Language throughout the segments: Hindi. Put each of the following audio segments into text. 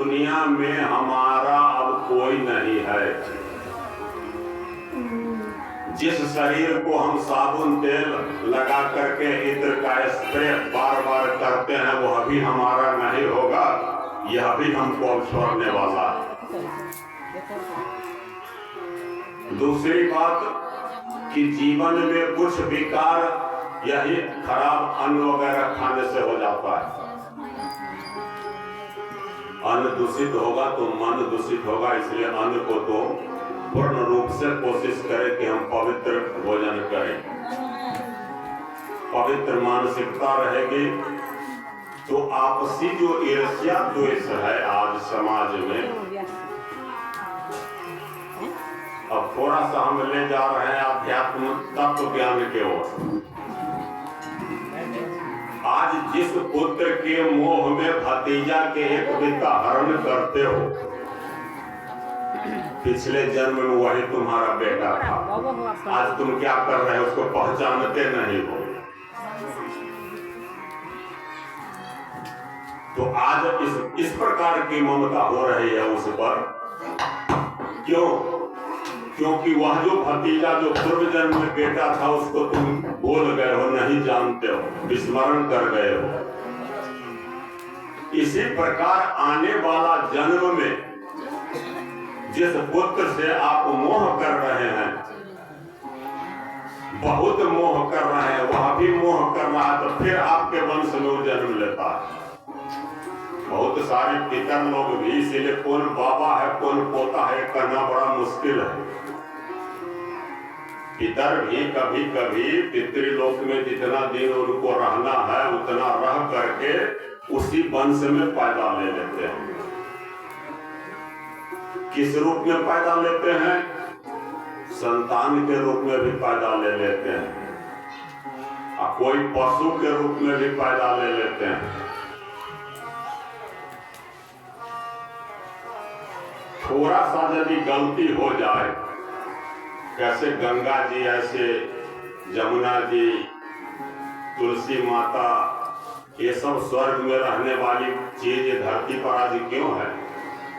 दुनिया में हमारा अब कोई नहीं है। जिस शरीर को हम साबुन तेल लगा करके इत्र का स्प्रे बार बार करते हैं वो अभी हमारा नहीं होगा, यह भी हमको अब छोड़ने वाला है। दूसरी बात कि जीवन में कुछ विकार यही खराब अन्न वगैरह खाने से हो जाता है। अन्न दूषित होगा तो मन दूषित होगा, इसलिए अन्न को तो पूर्ण रूप से कोशिश करें कि हम पवित्र भोजन करें। पवित्र मानसिकता रहेगी तो आपसी जो ईर्ष्या द्वेष है आज समाज में, अब थोड़ा सा हम ले जा रहे हैं आध्यात्म तत्व ज्ञान के ओर। आज जिस पुत्र के मोह में भतीजा के एक बित्ता हरण करते हो, पिछले जन्म में वही तुम्हारा बेटा था। आज तुम क्या कर रहे हो उसको पहचानते नहीं हो। तो आज इस प्रकार की ममता हो रही है उस पर। क्यों? क्योंकि वह जो भतीजा जो पूर्व जन्म में बेटा था उसको तुम भूल गए हो, नहीं जानते हो, विस्मरण कर गए हो। इसी प्रकार आने वाला जन्म में जिस पुत्र से आप मोह कर रहे हैं, बहुत मोह कर रहे हैं, वह भी मोह कर रहा है, तो फिर आपके वंश में वो जन्म लेता है। बहुत सारे पितर लोग भी, इसीलिए कौन बाबा है कौन पोता है कहना बड़ा मुश्किल है। पितर भी कभी कभी पितृलोक में जितना दिन उनको रहना है उतना रह करके उसी वंश में पैदा ले लेते हैं। किस रूप में पैदा लेते हैं? संतान के रूप में भी पैदा ले लेते हैं और कोई पशु के रूप में भी पैदा ले लेते हैं। थोड़ा सा यदि गलती हो जाए, कैसे गंगा जी, ऐसे जमुना जी, तुलसी माता, ये सब स्वर्ग में रहने वाली चीज धरती पर आज क्यों है?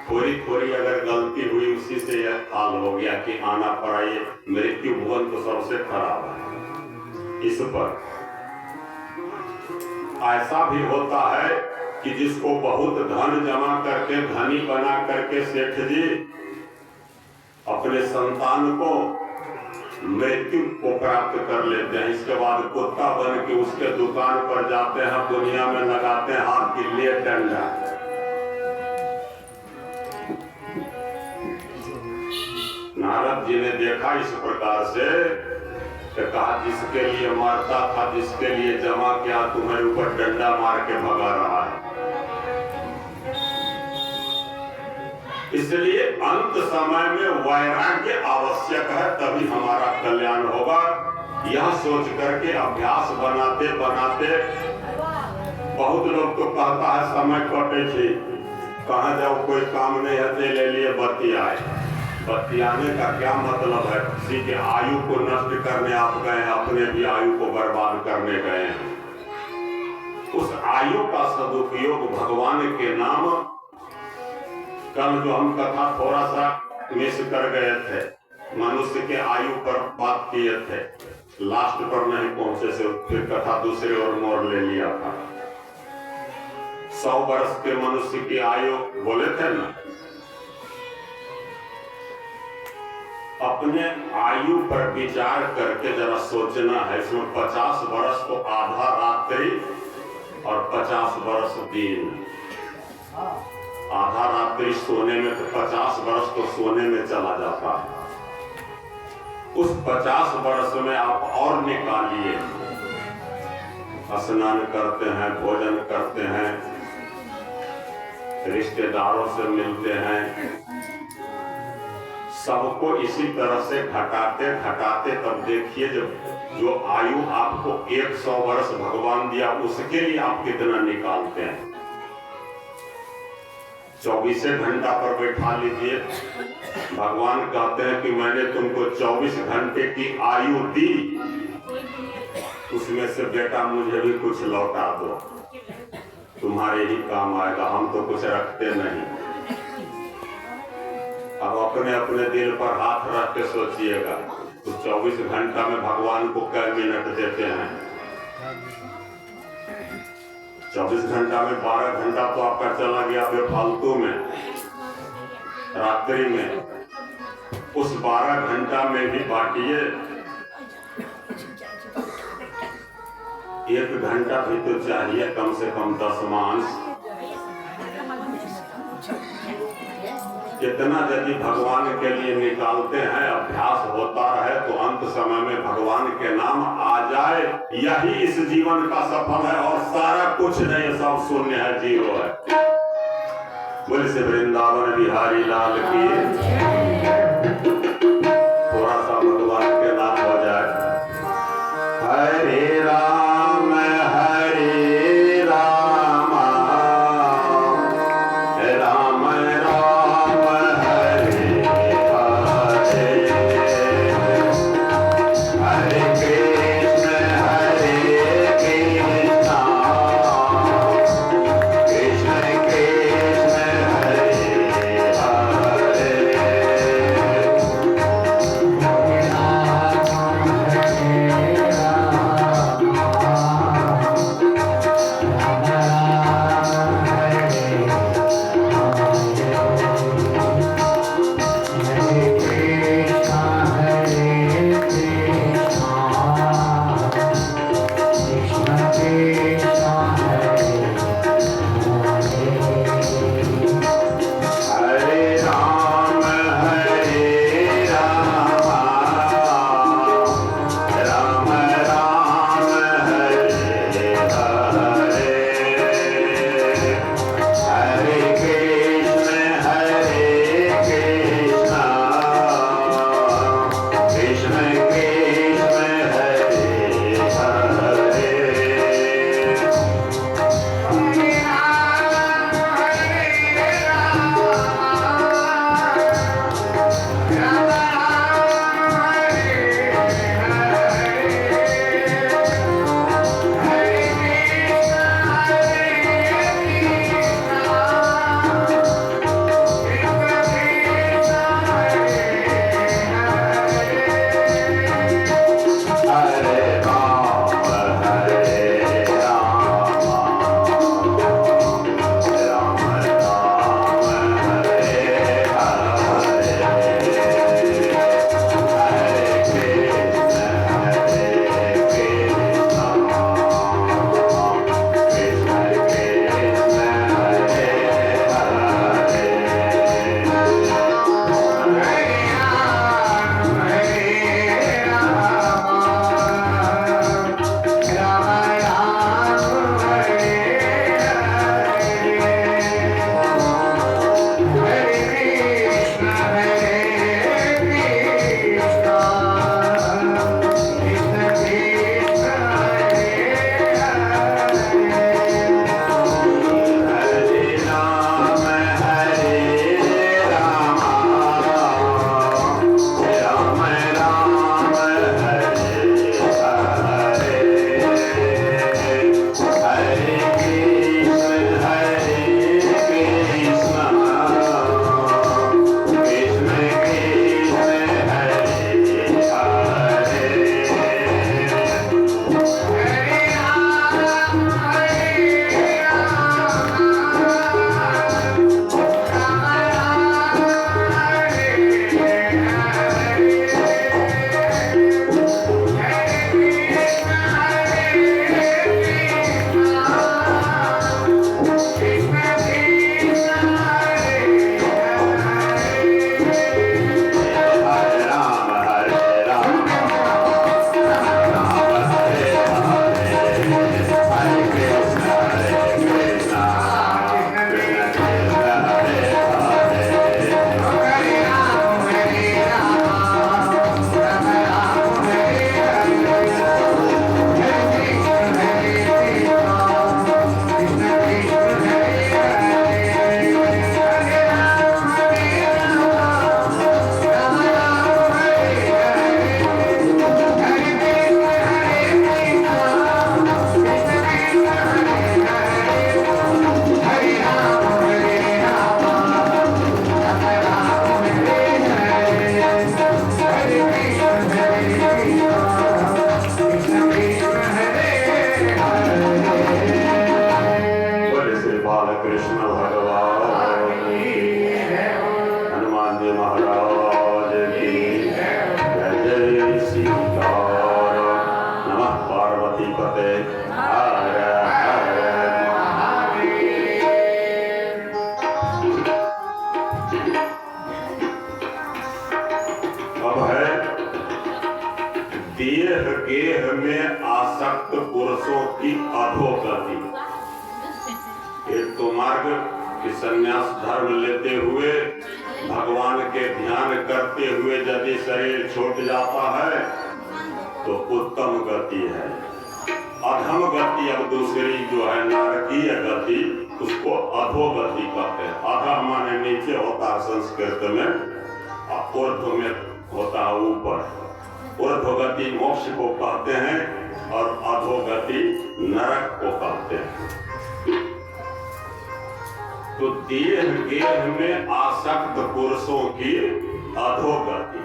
थोड़ी थोड़ी अगर गलती हुई उसी से यह हाल हो गया कि आना पड़ा। ये मृत्यु भुवन तो सबसे खराब है। इस पर ऐसा भी होता है कि जिसको बहुत धन जमा करके धनी बना करके सेठ जी अपने संतान को मृत्यु को प्राप्त कर लेते हैं। इसके बाद कुत्ता बन के उसके दुकान पर जाते हैं, दुनिया में लगाते हैं हाथ की ले डंडा। नारद जी ने देखा इस प्रकार से, तो कहा जिसके लिए मरता था, जिसके लिए जमा किया, तुम्हारे ऊपर डंडा मार के भगा रहा है। इसलिए अंत समय में वैराग्य आवश्यक है, तभी हमारा कल्याण होगा। यह सोच करके अभ्यास बनाते बनाते बहुत लोग तो कहता है समय कटे थी, कहाँ जाओ कोई काम नहीं है, ले लिए बत्ती आए। बत्ती आने का क्या मतलब है? किसी के आयु को नष्ट करने आप गए हैं, अपने भी आयु को बर्बाद करने गए हैं। उस आयु का सदुपयोग भगवान के नाम, कल जो हम कथा थोड़ा सा मिस कर गए थे, मनुष्य के आयु पर बात किए थे, लास्ट पर नहीं पहुंचे से फिर कथा दूसरे ओर मोड़ ले लिया था। 100 वर्ष के मनुष्य की आयु बोले थे ना। अपने आयु पर विचार करके जरा सोचना है। इसमें 50 वर्ष तो आधा रात्रि और 50 वर्ष दिन। आधा रात्रि सोने में तो 50 वर्ष तो सोने में चला जाता है। उस 50 वर्ष में आप और निकालिए, स्नान करते हैं, भोजन करते हैं, रिश्तेदारों से मिलते हैं, सबको इसी तरह से घटाते घटाते तब देखिए जो आयु आपको 100 वर्ष भगवान दिया उसके लिए आप कितना निकालते हैं। 24 घंटा पर बैठा लीजिए, भगवान कहते हैं कि मैंने तुमको 24 घंटे की आयु दी, उसमें से बेटा मुझे भी कुछ लौटा दो, तुम्हारे ही काम आएगा, हम तो कुछ रखते नहीं। अपने अपने दिल पर हाथ रख के सोचिएगा, तो 24 घंटा में भगवान को कै मिनट देते हैं? 24 घंटा में 12 घंटा तो आपका चला गया बेफालतू में, रात्रि में। उस 12 घंटा में भी बांटिए, 1 घंटा भी तो चाहिए कम से कम 10 मांस। कितना यदि भगवान के लिए निकालते हैं, अभ्यास होता रहे, तो अंत समय में भगवान के नाम आ जाए, यही इस जीवन का सफल है। और सारा कुछ नहीं, सब शून्य है, जीरो है। बोले से वृंदावन बिहारी लाल की। थोड़ा सा भगवान के नाम हो जाए। हरे राम हरे राम, राम राम हरे हरे, हरे कृष्ण कृष्ण, कृष्ण कृष्ण हरे हरे, देह गेह में आसक्त पुरुषों की अधोगति। एक तो मार्ग कि संन्यास धर्म लेते हुए भगवान के ध्यान करते हुए यदि शरीर छूट जाता है तो उत्तम गति है। अधम गति अब दूसरी जो है नारकीय गति, उसको अधोगति कहते हैं। अधः माने नीचे होता है संस्कृत में, ऊर्ध्व में होता है ऊपर। ऊर्ध्वगति मोक्ष को कहते हैं और अधोगति नरक को कहते हैं। तो देह गेह में आसक्त पुरुषों की अधोगति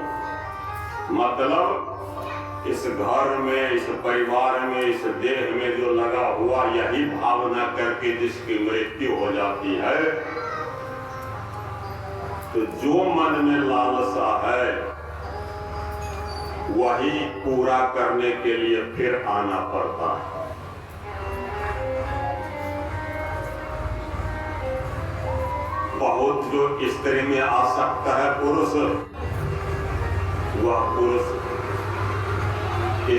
मतलब इस घर में, इस परिवार में, इस देह में जो लगा हुआ यही भावना करके जिसकी मृत्यु हो जाती है, तो जो मन में लालसा है वही पूरा करने के लिए फिर आना पड़ता है। बहुत जो स्त्री में आसक्त है पुरुष, वह पुरुष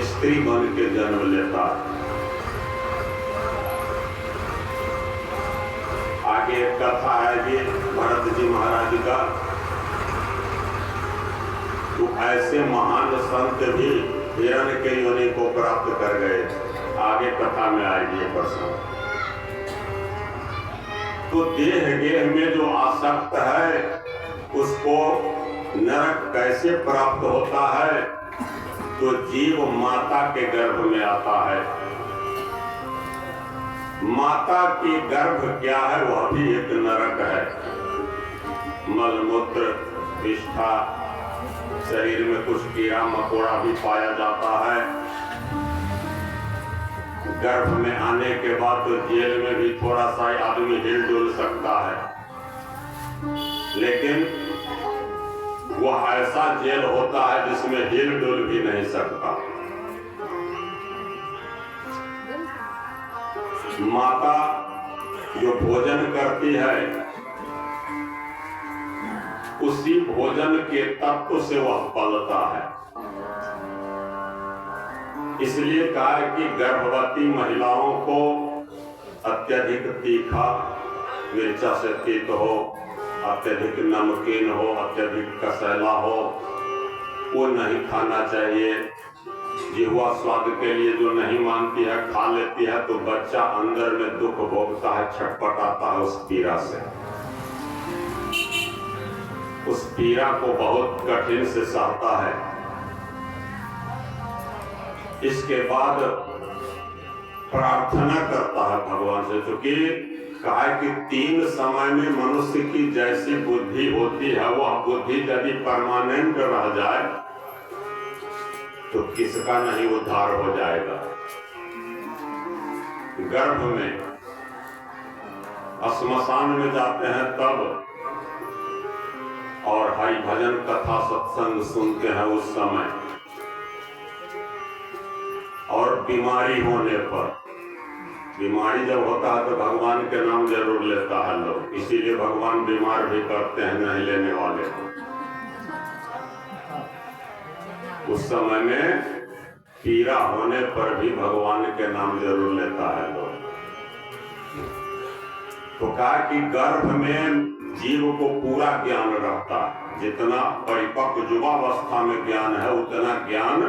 स्त्री बन के जन्म लेता है। आगे एक कथा है कि भरत जी महाराज का, तो ऐसे महान संत भी हिरण्य के योनि को प्राप्त कर गए। आगे कथा में आएगी ये प्रश्न। तो देह गेह में जो आसक्त है उसको नरक कैसे प्राप्त होता है? तो जीव माता के गर्भ में आता है। माता की गर्भ क्या है? वह भी एक नरक है। मलमूत्र, विष्ठा, शरीर में कुछ कीड़ा मकोड़ा भी पाया जाता है। गर्भ में आने के बाद तो जेल में भी थोड़ा सा आदमी हिल डुल सकता है, लेकिन वह ऐसा जेल होता है जिसमें हिल डुल भी नहीं सकता। माता जो भोजन करती है उसी भोजन के तत्व से वह पलता है। इसलिए कहा कि गर्भवती महिलाओं को अत्यधिक तीखा, मिर्चा से तीत हो, अत्यधिक नमकीन हो, अत्यधिक कसैला हो, वो नहीं खाना चाहिए। जिह्वा स्वाद के लिए जो नहीं मानती है, खा लेती है, तो बच्चा अंदर में दुख भोगता है, छटपटाता है उस पीड़ा से। उस पीड़ा को बहुत कठिन से सहता है। इसके बाद प्रार्थना करता है भगवान से, क्योंकि कहा कि 3 समय में मनुष्य की जैसी बुद्धि होती है, वह बुद्धि यदि परमानेंट रह जाए तो किसका नहीं उद्धार हो जाएगा। गर्भ में, श्मशान में जाते हैं तब, और हरि भजन कथा सत्संग सुनते हैं उस समय, और बीमारी होने पर, बीमारी जब होता है तो भगवान के नाम जरूर लेता है लोग, इसीलिए भगवान बीमार भी करते हैं नहीं लेने वाले को। उस समय में पीड़ा होने पर भी भगवान के नाम जरूर लेता है लोग। तो कहा कि गर्भ में जीव को पूरा ज्ञान रहता है। जितना परिपक्व युवावस्था में ज्ञान है उतना ज्ञान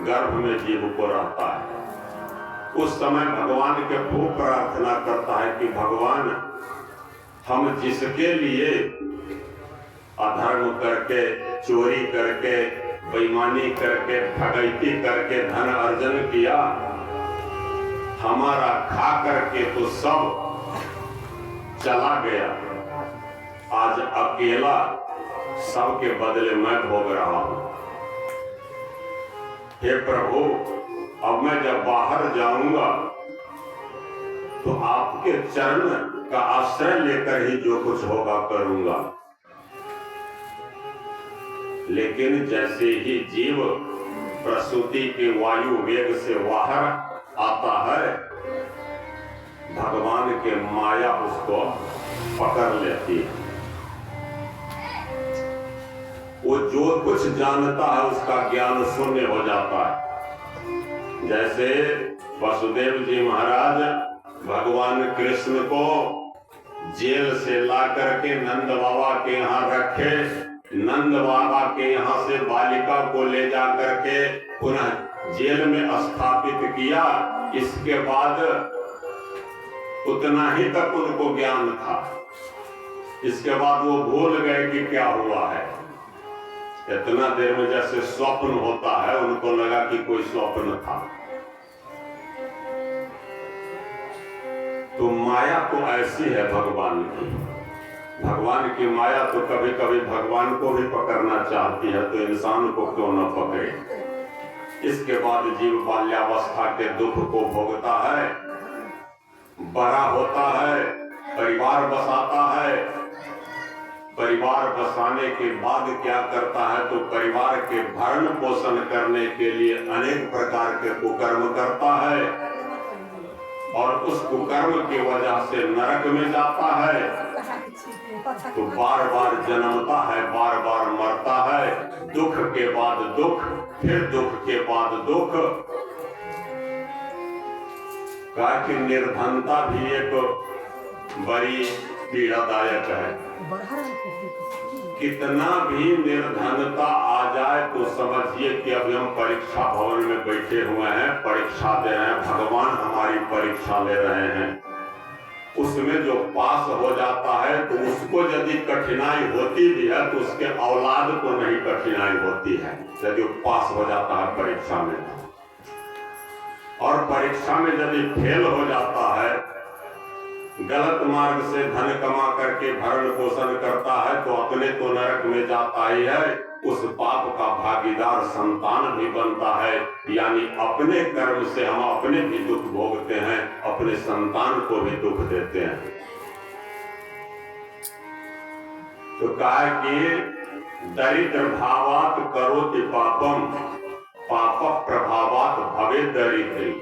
गर्भ में जीव को रहता है। उस समय भगवान के खूब प्रार्थना करता है कि भगवान, हम जिसके लिए अधर्म करके, चोरी करके, बेईमानी करके, ठगैती करके धन अर्जन किया, हमारा खा करके तो सब चला गया, आज अकेला सबके बदले मैं भोग रहा हूं। हे प्रभु, अब मैं जब बाहर जाऊंगा तो आपके चरण का आश्रय लेकर ही जो कुछ होगा करूंगा। लेकिन जैसे ही जीव प्रसूति के वायु वेग से बाहर आता है, भगवान के माया उसको पकड़ लेती है। वो जो कुछ जानता है उसका ज्ञान शून्य हो जाता है। जैसे वसुदेव जी महाराज भगवान कृष्ण को जेल से ला करके नंद बाबा के यहाँ रखे, नंद बाबा के यहाँ से बालिका को ले जा करके पुनः जेल में स्थापित किया। इसके बाद उतना ही तक उनको ज्ञान था, इसके बाद वो भूल गए कि क्या हुआ है। इतना देर में जैसे स्वप्न होता है, उनको लगा कि कोई स्वप्न था। तो माया तो ऐसी है भगवान की, भगवान की माया तो कभी कभी भगवान को भी पकड़ना चाहती है, तो इंसान को क्यों न पकड़े। इसके बाद जीव बाल्यावस्था के दुख को भोगता है, बड़ा होता है, परिवार बसाता है। परिवार बसाने के बाद क्या करता है, तो परिवार के भरण पोषण करने के लिए अनेक प्रकार के कुकर्म करता है, और उस कुकर्म की वजह से नरक में जाता है। तो बार बार जन्मता है, बार बार मरता है, दुख के बाद दुख, फिर दुख के बाद दुख। कहा कि निर्धनता भी एक बड़ी पीड़ादायक है। कितना भी निर्धनता आ जाए तो समझिए कि अभी हम परीक्षा भवन में बैठे हुए हैं, परीक्षा दे रहे हैं, भगवान हमारी परीक्षा ले रहे हैं। उसमें जो पास हो जाता है तो उसको यदि कठिनाई होती भी है तो उसके औलाद को नहीं कठिनाई होती है, यदि पास हो जाता है परीक्षा में। और परीक्षा में यदि फेल हो जाता है, गलत मार्ग से धन कमा करके भरण पोषण करता है, तो अपने तो नरक में जाता ही है, उस पाप का भागीदार संतान भी बनता है। यानी अपने कर्म से हम अपने भी दुख भोगते हैं, अपने संतान को भी दुख देते हैं। तो कहा कि दरिद्र भावात करोति पापम, पाप प्रभावात भवे दरिद्री।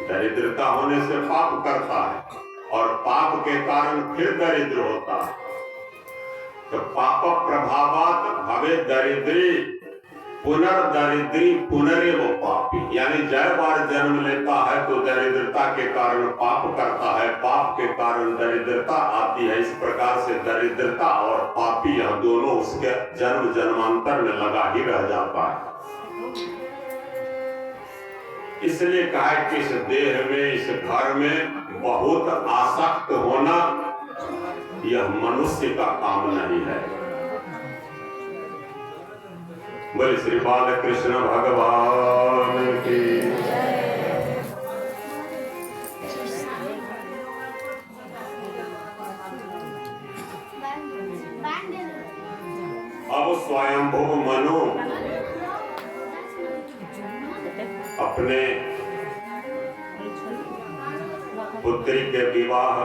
दरिद्रता होने से पाप करता है, और पाप के कारण फिर दरिद्र होता है। तो पाप प्रभावात भवे दरिद्री पुनर्दरिद्री पुनरेव पापी। यानी जय बार जन्म लेता है तो दरिद्रता के कारण पाप करता है, पाप के कारण दरिद्रता आती है। इस प्रकार से दरिद्रता और पापी यह दोनों उसके जन्म जन्मांतर में लगा ही रह जाता है। इसलिए कहा कि इस देह में, इस घर में बहुत आसक्त होना यह मनुष्य का काम नहीं है। बोले श्री बालकृष्ण भगवान की। अब स्वयंभू मनु अपने पुत्री के विवाह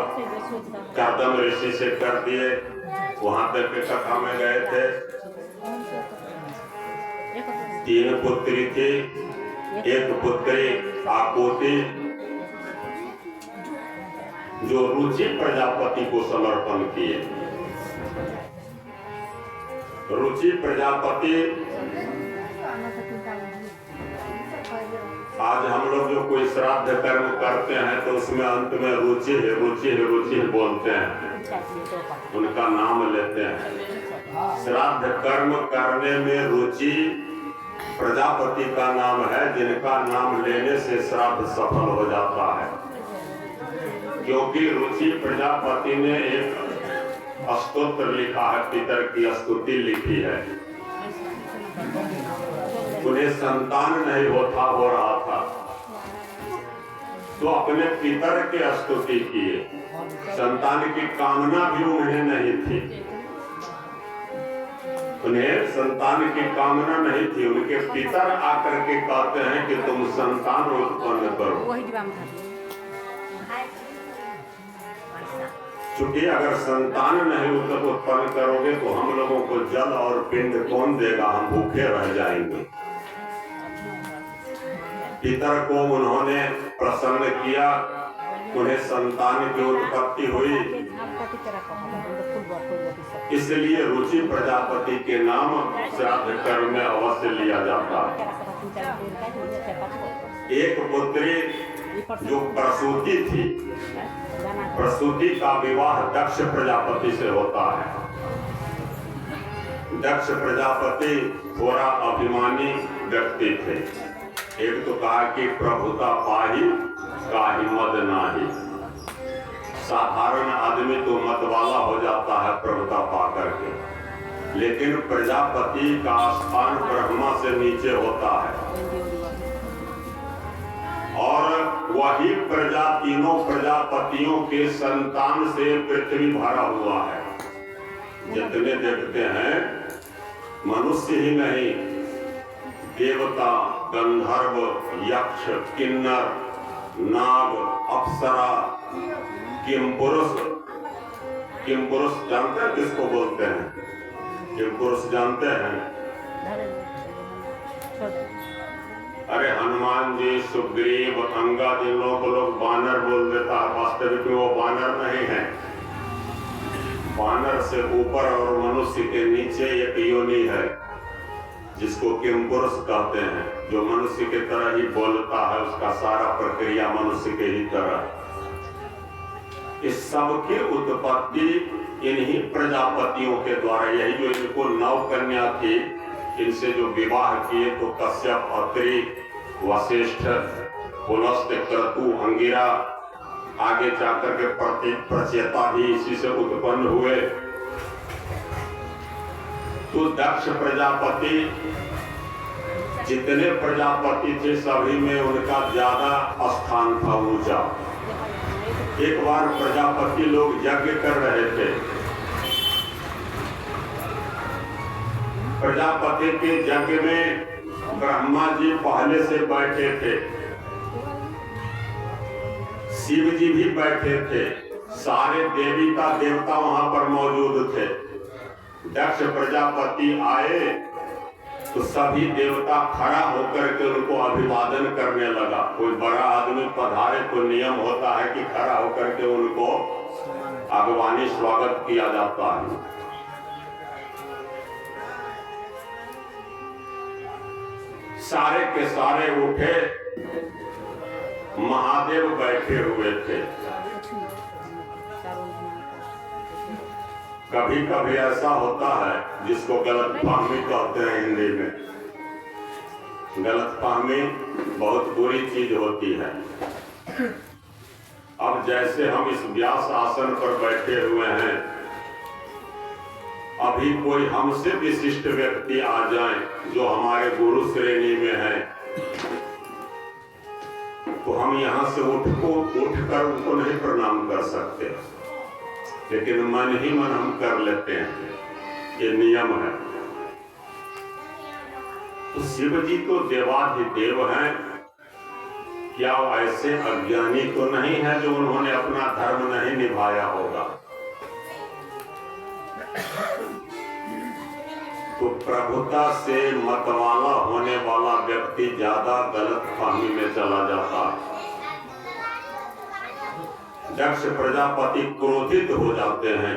कर्दम ऋषि से कर दिए। वहां तक के कथा में गए थे। 3 पुत्री थी, 1 पुत्री आकोटी जो रुचि प्रजापति को समर्पण किए। रुचि प्रजापति, आज हम लोग जो कोई श्राद्ध कर्म करते हैं तो उसमें अंत में रुचि है, रुचि है, रुचि है बोलते हैं, उनका नाम लेते हैं। श्राद्ध कर्म करने में रुचि प्रजापति का नाम है, जिनका नाम लेने से श्राद्ध सफल हो जाता है। क्योंकि रुचि प्रजापति ने एक स्तोत्र लिखा है, पितर की स्तुति लिखी है। उन्हें संतान नहीं हो रहा था, तो अपने पितर के स्तुति किए। संतान की कामना भी उन्हें नहीं थी, उन्हें संतान की कामना नहीं थी। उनके पितर आकर के कहते हैं कि तुम संतान उत्पन्न करो। चूंकि अगर संतान नहीं उत्पन्न करोगे तो हम लोगों को जल और पिंड कौन देगा, हम भूखे रह जाएंगे। पितर को उन्होंने प्रसन्न किया, उन्हें संतान की उत्पत्ति हुई। इसलिए रुचि प्रजापति के नाम श्राद्ध कर्म में अवश्य लिया जाता है। एक पुत्री जो प्रसूति थी, प्रसूति का विवाह दक्ष प्रजापति से होता है। दक्ष प्रजापति थोड़ा अभिमानी व्यक्ति थे। एक तो कहा कि प्रभुता पाही काहि मद नाही। साधारण आदमी तो मत वाला हो जाता है प्रभुता पा करके, लेकिन प्रजापति का स्थान ब्रह्मा से नीचे होता है और वही तीनों प्रजापतियों के संतान से पृथ्वी भरा हुआ है। जितने देखते हैं मनुष्य ही नहीं, देवता, गंधर्व, यक्ष, किन्नर, नाग, अप्सरा, किमपुरुष। किमपुरुष जानते हैं किसको बोलते हैं? किमपुरुष जानते हैं? अरे हनुमान जी, सुग्रीव, अंगद, इन लोगों को लोग बानर बोल देता है। वास्तविक में वो बानर नहीं है। बानर से ऊपर और मनुष्य के नीचे एक योनि है जिसको किमपुरुष कहते हैं, जो मनुष्य के तरह ही बोलता है, उसका सारा प्रक्रिया मनुष्य के ही तरह। इस सब की उत्पत्ति इन्हीं प्रजापतियों के द्वारा। यही जो इनको 9 कन्या थी, इनसे जो विवाह किए तो कश्यप, अत्रि, वशिष्ठ, पुलस्त्य, क्रतु, अंगिरा, आगे जाकर के प्रचेता भी इसी से उत्पन्न हुए। तो दक्ष प्रजापति, जितने प्रजापति थे सभी में उनका ज्यादा स्थान था, ऊंचा। एक बार प्रजापति लोग यज्ञ कर रहे थे। प्रजापति के यज्ञ में ब्रह्मा जी पहले से बैठे थे, शिव जी भी बैठे थे, सारे देवीता देवता वहां पर मौजूद थे। दक्ष प्रजापति आए तो सभी देवता खड़ा होकर के उनको अभिवादन करने लगा। कोई बड़ा आदमी पधारे तो नियम होता है कि खड़ा होकर के उनको आगवानी स्वागत किया जाता है। सारे के सारे उठे, महादेव बैठे हुए थे। कभी कभी ऐसा होता है जिसको गलतफहमी कहते हैं हिंदी में। गलतफहमी बहुत बुरी चीज होती है। अब जैसे हम इस व्यास आसन पर बैठे हुए हैं, अभी कोई हमसे विशिष्ट व्यक्ति आ जाए जो हमारे गुरु श्रेणी में है, तो हम यहाँ से उठकर उनको नहीं प्रणाम कर सकते, लेकिन मन ही मन हम कर लेते हैं। ये नियम है। तो शिव जी तो देवाधिदेव हैं, क्या ऐसे अज्ञानी तो नहीं है जो उन्होंने अपना धर्म नहीं निभाया होगा? तो प्रभुता से मतवाला होने वाला व्यक्ति ज्यादा गलतफहमी में चला जाता है। दक्ष प्रजापति क्रोधित हो जाते हैं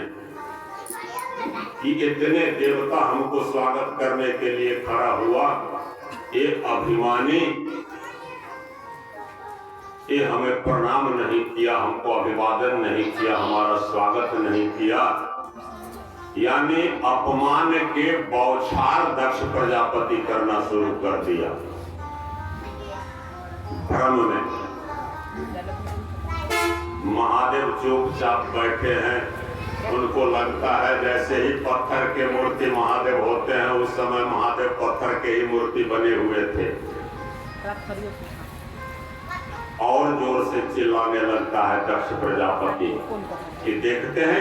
कि इतने देवता हमको स्वागत करने के लिए खड़ा हुआ, ये अभिमानी, ये हमें प्रणाम नहीं किया, हमको अभिवादन नहीं किया, हमारा स्वागत नहीं किया। यानी अपमान के बौछार दक्ष प्रजापति करना शुरू कर दिया भ्रम में। महादेव चुपचाप बैठे हैं। उनको लगता है जैसे ही पत्थर के मूर्ति महादेव होते हैं, उस समय महादेव पत्थर के ही मूर्ति बने हुए थे। और जोर से चिल्लाने लगता है दक्ष प्रजापति कि देखते हैं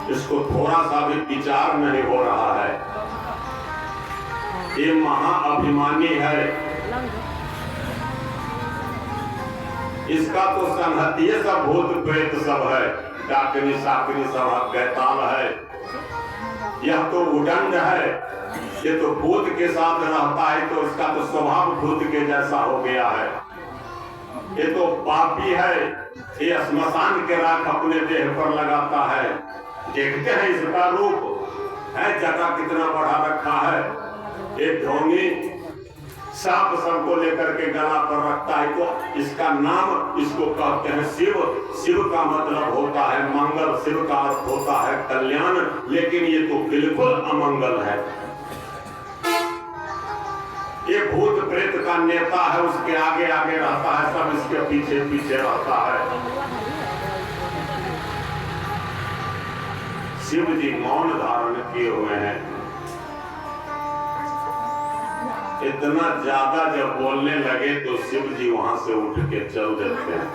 इसको थोड़ा सा भी विचार नहीं हो रहा है। ये महाअभिमानी है, इसका तो संहतीय सब भूत प्रेत सब है, डाकनी साकनी सब गैताल है। यह तो उदंड है, ये तो भूत के साथ रहता है, तो इसका तो स्वभाव भूत के जैसा हो गया है। ये तो पापी है, ये श्मशान के राख अपने देह पर लगाता है। देखते हैं इसका रूप है, जटा कितना बढ़ा रखा है। एक ढोंगी सांप सबको लेकर के गला पर रखता है, तो इसका नाम इसको कहते हैं शिव। शिव का मतलब होता है मंगल, शिव का अर्थ होता है कल्याण, लेकिन ये तो बिल्कुल अमंगल है। ये भूत प्रेत का नेता है, उसके आगे आगे रहता है, सब इसके पीछे पीछे रहता है। शिव जी मौन धारण किए हुए हैं। इतना ज्यादा जब बोलने लगे तो शिव जी वहां से उठ के चल देते हैं।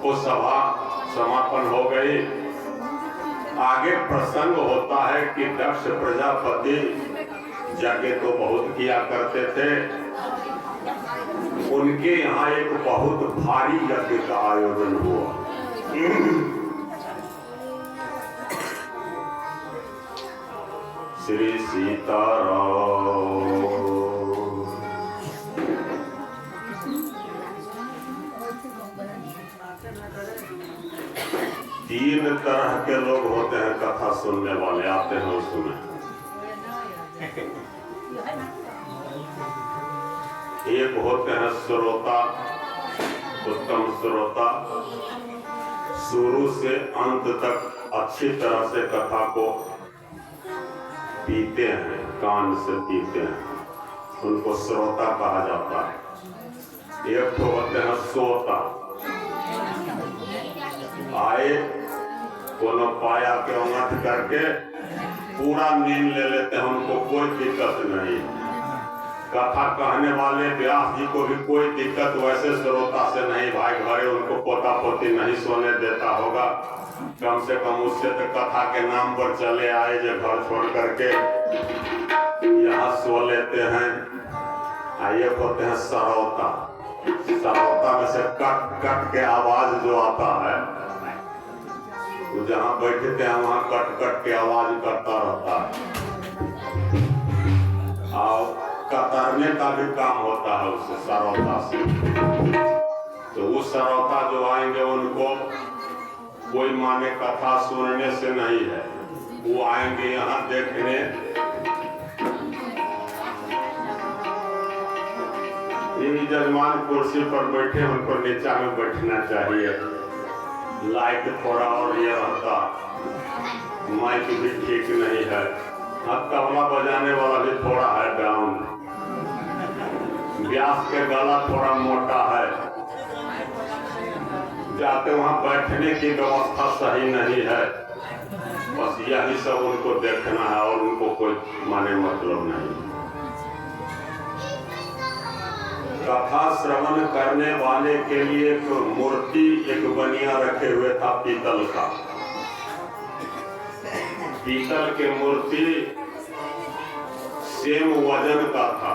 वो सभा समापन हो गई। आगे प्रसंग होता है कि दक्ष प्रजापति यज्ञ तो बहुत किया करते थे, उनके यहाँ एक बहुत भारी यज्ञ का आयोजन हुआ। श्री सीताराम। 3 तरह के लोग होते हैं कथा सुनने वाले, आते हैं उसमें। एक होते हैं श्रोता, उत्तम श्रोता, शुरू से अंत तक अच्छी तरह से कथा को पीते हैं, कान से पीते हैं, उनको श्रोता कहा जाता है। एक तो होते हैं श्रोता, आए कोनो पाया के उंगठ करके पूरा नींद ले लेते हैं, उनको कोई दिक्कत नहीं। कथा कहने वाले व्यास जी को भी कोई दिक्कत वैसे श्रोता से नहीं, भाई घरे उनको पोता पोती नहीं सोने देता होगा, कम से कम उससे तो कथा के नाम पर चले आए जो घर छोड़ करके यहाँ सो लेते हैं। आइए होते हैं सरौता, सरौता में से कट कट के आवाज जो आता है, तो जहाँ बैठते हैं वहाँ कट कट के आवाज करता रहता है, और कतरने का भी काम होता है उससे, सरौता से। तो उस सरौता जो आएंगे उनको कोई माने कथा सुनने से नहीं है, वो आएंगे यहाँ देखने। ये जजमान कुर्सी पर बैठे, उनको नीचा में बैठना चाहिए। लाइट थोड़ा और ये रहता, माइक भी ठीक नहीं है, तबला बजाने वाला भी थोड़ा है डाउन, व्यास के गला थोड़ा मोटा है, जाते वहां बैठने की व्यवस्था सही नहीं है। बस यही सब उनको देखना है और उनको कोई माने मतलब नहीं। कथा श्रवण करने वाले के लिए एक मूर्ति, एक बनिया रखे हुए था पीतल का। पीतल के मूर्ति सेम वजन का था,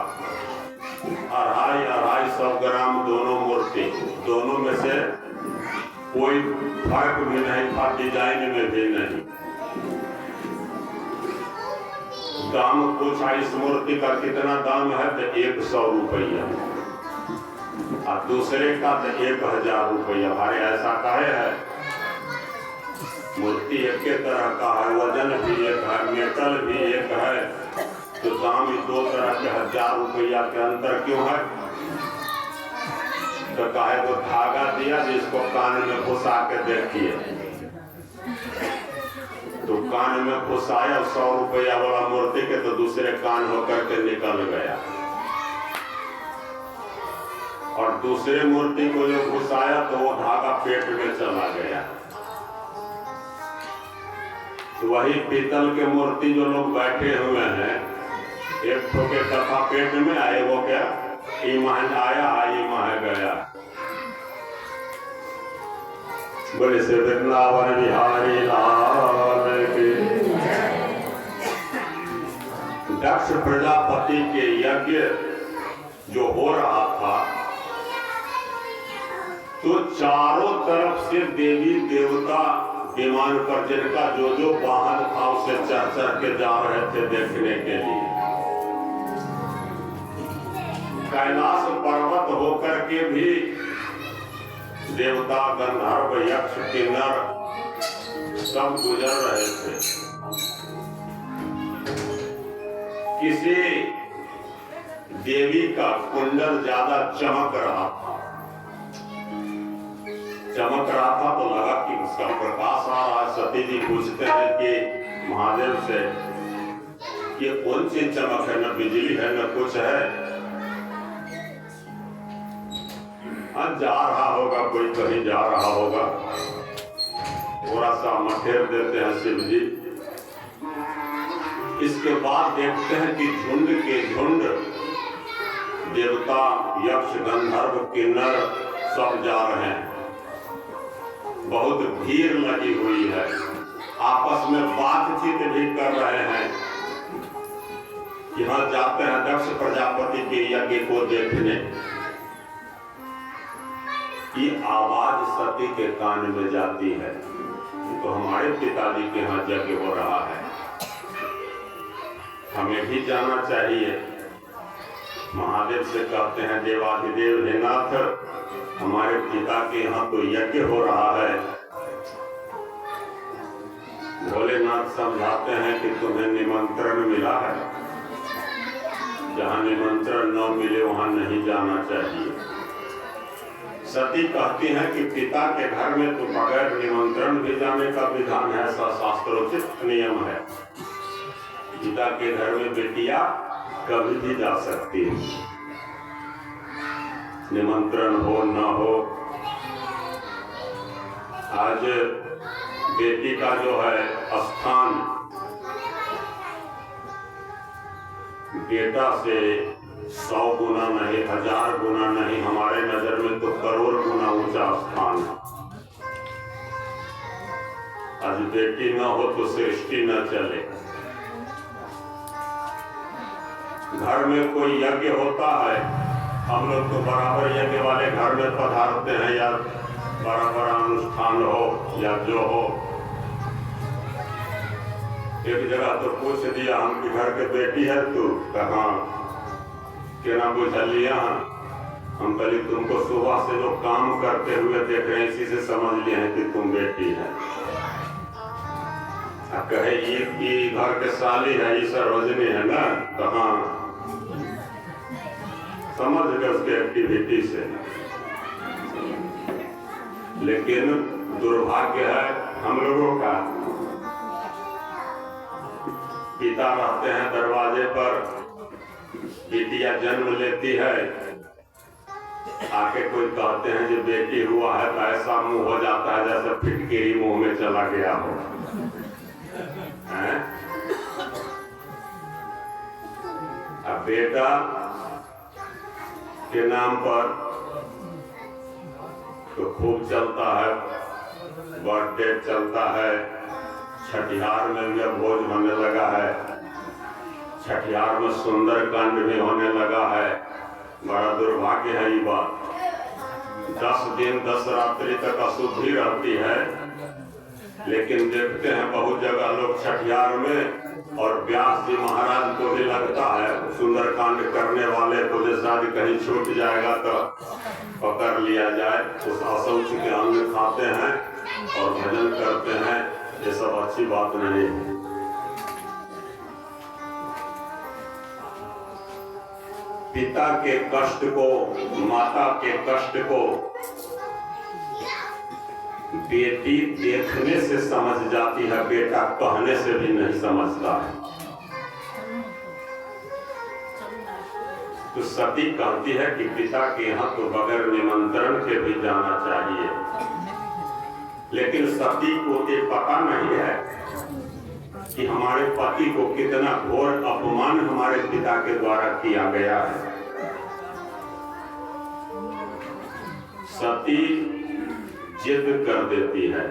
250-250 ग्राम दोनों मूर्ति, दोनों में से कोई फर्क भी नहीं था, डिजाइन में भी नहीं। दाम पूछा इस मूर्ति का कितना दाम है, तो 100 रुपया, और दूसरे का तो 1000 रुपया। भाई ऐसा काहे है? मूर्ति एक तरह का है, वजन भी एक है, मेटल भी एक है, तो दाम 2 तरह के 1000 रुपया के अंतर क्यों है? तो काहे को धागा दिया जिसको कान में घुसा के देखिए, तो कान में घुसाया 100 रुपया वाला मूर्ति के, तो दूसरे कान होकर के निकल गया, और दूसरे मूर्ति को जो घुसाया तो वो धागा पेट में चला गया। तो वही पीतल के मूर्ति जो लोग बैठे हुए हैं, एक ठोके कथा पेट में आए, वो क्या ईमान आया, ईमान गया। बोले से वृंदावन बिहारी लाल की। दक्ष प्रजापति के यज्ञ जो हो रहा था, तो चारों तरफ से देवी देवता विमान पर जिनका जो जो वाहन था उसे चढ़ चढ़ के जा रहे थे देखने के लिए। कैलाश पर्वत होकर के भी देवता, गंधर्व, यक्ष, किन्नर सब गुजर रहे थे। किसी देवी का कुंडल ज्यादा चमक रहा था तो लगा कि उसका प्रकाश आ रहा है। सती जी पूछते हैं कि महादेव से ये कौन सी चमक है, न बिजली है न कुछ है। जा रहा होगा, कोई कहीं जा रहा होगा। थोड़ा सा मठेर देते हैं शिव जी। इसके बाद देखते हैं कि झुंड के झुंड देवता, यक्ष, गंधर्व, किन्नर सब जा रहे हैं। बहुत भीड़ लगी हुई है, आपस में बातचीत भी कर रहे हैं। यहाँ जाते हैं दक्ष प्रजापति के यज्ञ को देखने। ये आवाज सती के कान में जाती है, तो हमारे पिताजी के यहाँ यज्ञ हो रहा है, हमें भी जाना चाहिए। महादेव से कहते हैं, देवाधिदेव हे नाथ, हमारे पिता के यहाँ तो यज्ञ हो रहा है। भोलेनाथ समझाते हैं कि तुम्हें निमंत्रण मिला है, जहाँ निमंत्रण न मिले वहां नहीं जाना चाहिए। सती कहती हैं कि पिता के घर में तो बगैर निमंत्रण भी जाने का विधान है, ऐसा शास्त्रोचित नियम है। पिता के घर में बेटियां कभी भी जा सकती है, निमंत्रण हो न हो। आज बेटी का जो है स्थान बेटा से 100 गुना नहीं, 1000 गुना नहीं, हमारे नजर में तो करोड़ गुना ऊंचा स्थान है। आज बेटी न हो तो सृष्टि न चले। घर में कोई यज्ञ होता है, हम लोग तो बराबर यज्ञ वाले घर में पधारते हैं, या बड़ा बड़ा अनुष्ठान हो या जो हो। एक जगह तो पूछ दिया, हम की घर के बेटी है तू? कहा के ना बुझलिया। हम पहले तुमको सुबह से जो काम करते हुए देख रहे हैं, इसी से समझ लिए हैं कि तुम बेटी है। कहे ये घर के साली है, ये सरोजनी है ना, कहा समझ गए उसके एक्टिविटी से। लेकिन दुर्भाग्य है हम लोगों का, पिता रहते हैं दरवाजे पर, बेटियां जन्म लेती है, आके कोई कहते हैं जो बेटी हुआ है, तो ऐसा मुंह हो जाता है जैसे फिटकिरी मुंह में चला गया हो। अब बेटा के नाम पर तो खूब चलता है, बर्थडे चलता है, छठिहार में भी अब भोज होने लगा है, छठिहार में सुंदर कांड भी होने लगा है। बड़ा दुर्भाग्य है ये बात। 10 दिन 10 रात्रि तक अशुद्धि रहती है, लेकिन देखते हैं बहुत जगह लोग छठिहार में, और व्यास जी महाराज को भी लगता है सुंदरकांड करने वाले को जैसा कहीं छूट जाएगा तो पकड़ लिया जाए, उस असौच के अंग खाते हैं और भजन करते हैं। ये सब अच्छी बात नहीं है। पिता के कष्ट को, माता के कष्ट को बेटी देखने से समझ जाती है, बेटा कहने से भी नहीं समझता है। तो सती कहती है कि पिता के यहाँ तो बगैर निमंत्रण के भी जाना चाहिए। लेकिन सती को ये पता नहीं है कि हमारे पति को कितना घोर अपमान हमारे पिता के द्वारा किया गया है। सती जिद कर देती है।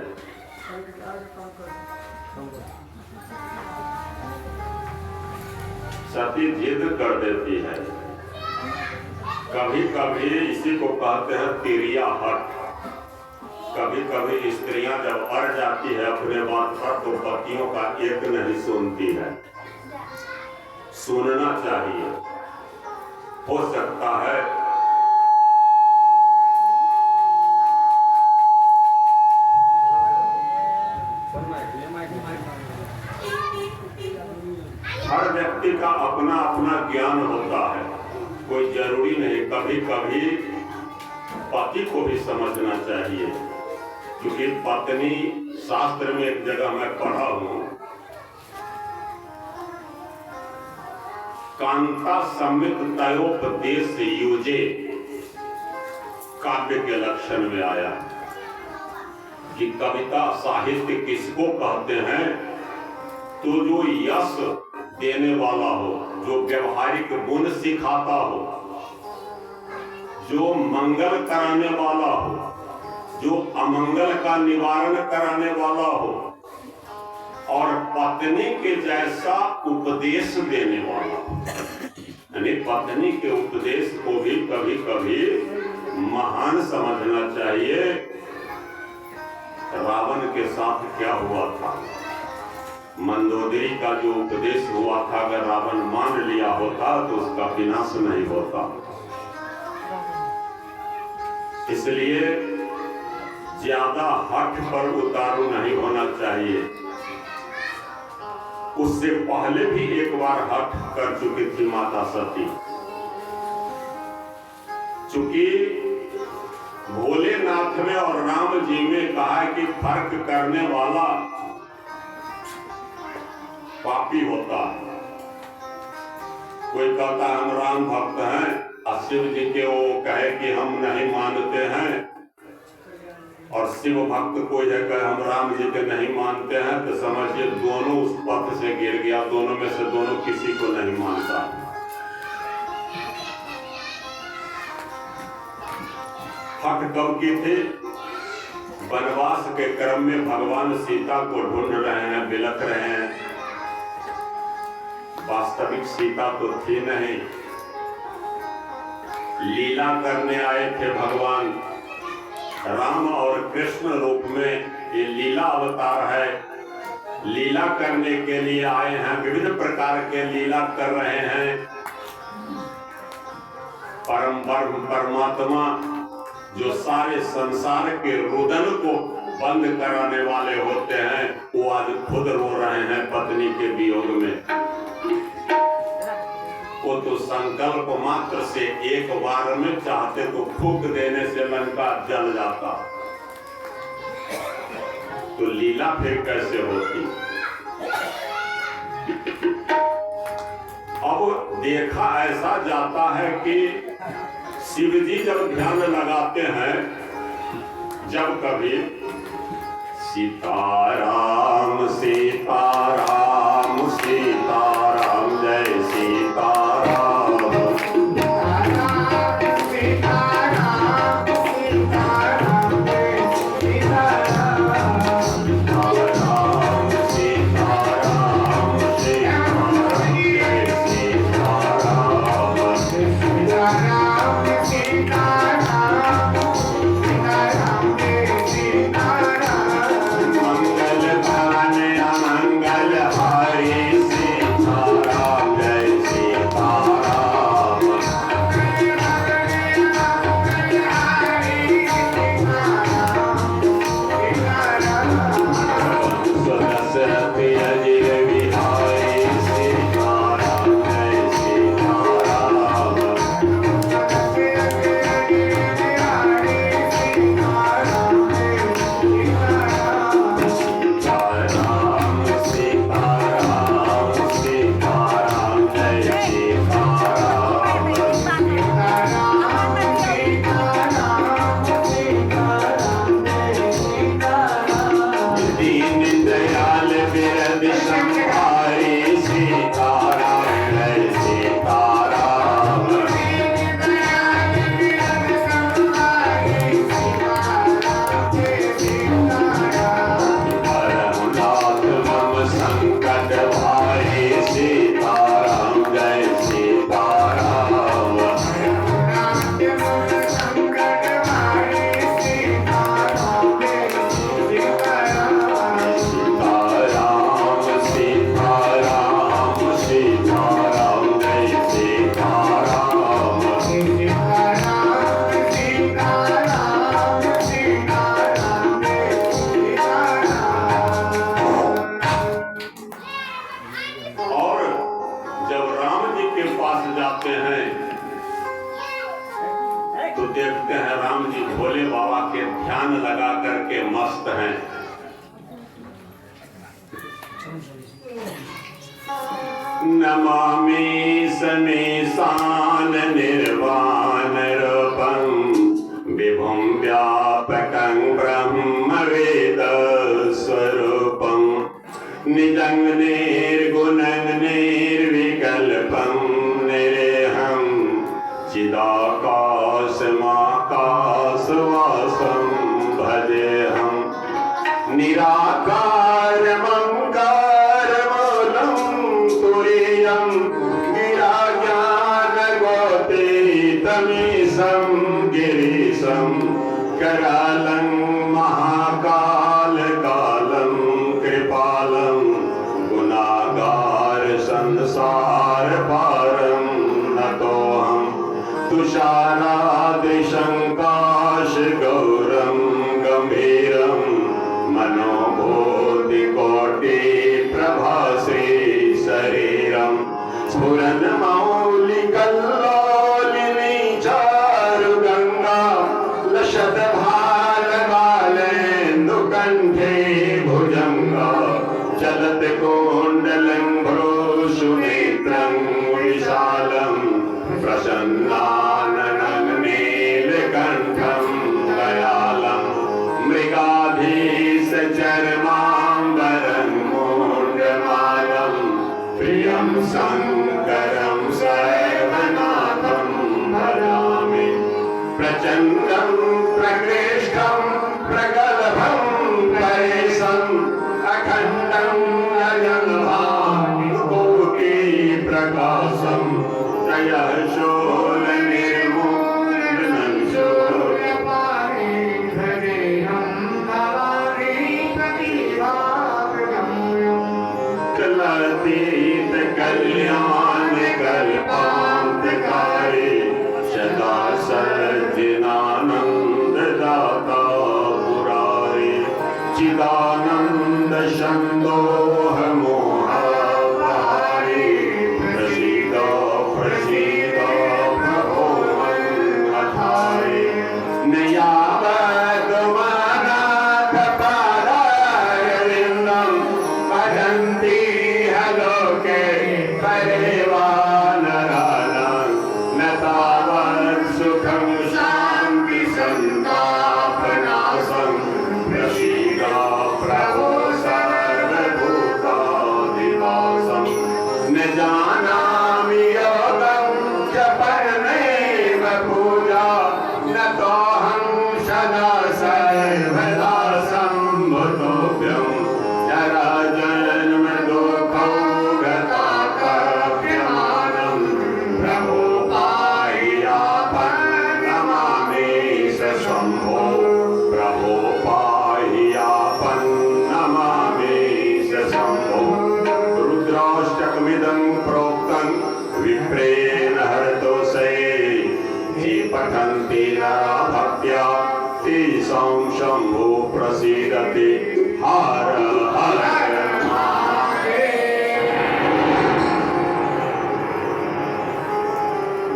सती जिद कर देती है। कभी कभी इसी को कहते हैं तिरिया हट। कभी कभी स्त्रियां जब अड़ जाती है अपने बात पर, तो पतियों का एक नहीं सुनती है। सुनना चाहिए। हो सकता है हर व्यक्ति का अपना को भी समझना चाहिए, क्योंकि पत्नी, शास्त्र में एक जगह मैं पढ़ा हूं, कांता समित तयोपदेश युजे काव्य के लक्षण में आया कि कविता साहित्य किसको कहते हैं? तो जो यश देने वाला हो, जो व्यवहारिक गुण सिखाता हो, जो मंगल कराने वाला हो, जो अमंगल का निवारण कराने वाला हो, और पत्नी के जैसा उपदेश देने वाला हो। यानी पत्नी के उपदेश को भी कभी कभी महान समझना चाहिए। रावण के साथ क्या हुआ था? मंदोदरी का जो उपदेश हुआ था, अगर रावण मान लिया होता तो उसका विनाश नहीं होता। इसलिए ज्यादा हठ पर उतारू नहीं होना चाहिए। उससे पहले भी एक बार हठ कर चुकी थी माता सती। चूंकि भोलेनाथ में और राम जी में कहा कि फर्क करने वाला पापी होता है। कोई कहता हम राम भक्त हैं और शिव जी के वो कहे कि हम नहीं मानते हैं, और शिव भक्त कोई है कहे हम राम जी के नहीं मानते हैं, तो समझिए दोनों उस पथ से गिर गया। दोनों में से दोनों किसी को नहीं मानता। हठ कब की थी? वनवास के क्रम में भगवान सीता को ढूंढ रहे हैं, बिलख रहे हैं। वास्तविक सीता तो थी नहीं, लीला करने आए थे भगवान। राम और कृष्ण रूप में ये लीला अवतार है। लीला करने के लिए आए हैं, विविध प्रकार के लीला कर रहे हैं। परम ब्रह्म परमात्मा जो सारे संसार के रुदन को बंद कराने वाले होते हैं, वो आज खुद रो रहे हैं पत्नी के वियोग में। वो तो संकल्प मात्र से एक बार में चाहते तो फूंक देने से लंका जल जाता, तो लीला फिर कैसे होती? अब देखा ऐसा जाता है कि शिव जी जब ध्यान लगाते हैं, जब कभी सीताराम सीताराम सीताराम जय सीताराम, मंगल गाने बाबा के ध्यान लगा करके मस्त हैं। नमामि समीशान निर्वाण रूपं विभुं व्यापकं ब्रह्मवेद स्वरूपं निजं निर्गुणं निर्विकल्पं निरेहं चिदाकाशमाकाशवासं भजेऽहं निराकारमङ्कारमूलं तुरीयं गिराज्ञानगोतीतमीशं गिरीशं करालं महाकालकालं कृपालं गुणागार संसार पारं नतोऽहं तुषारादृशं काशगौरं गम्भीरं मनोभूतिकोटि प्रभाश्री शरीरं स्फुरन्मौलिकल्लोलिनी चारुगङ्गा लसद्भालबालेन्दुकण्ठे भुजङ्गा चलत्कुण्डलं भ्रूसुनेत्रं विशालं प्रसन्नाननं नीलकण्ठं दयालं मृगाधीशचर्माम्बरं मूण्डमालं प्रियं शङ्करं सर्वनाथं भजामि प्रचण्डं प्रकृष्टं प्रगल्भं परेशम् अखण्डं अजन्माकोटिप्रकाशं त्रयशूलनिर्मूलनं शूलपाणिं भजेऽहं भवानी प्रतिभाप्रगम्यं चलातीत कल्याणकल्पान्तकारी सदा सज्जनानन्ददाता पुरारी चिदानन्द शन्दोह मोहहारी प्रसीद प्रसीद प्रभो मन्मथारी न यावत् मानाथपादारविन्दं भजन्ति लोके परेवानराणां न तावत् सुखं शान्ति सन्तापनाशं प्रसीद प्रभो सर्वभूताधिवासं न जानामि योगं च परमेव पूजा न तोऽहं सदा सर्वदा सम्भुतोऽभ्यं जराजन्म दुःखौ गताकप्यमानं प्रभो पाहि यापं नमामि शम्भो प्रभो पाहि यापं नमामि शम्भो रुद्राष्टकमिदं प्रोक्तं विप्रेण हरतोषे ये पठन्ति नरा भक्त्या तेषां शम्भो प्रसीदति हर हर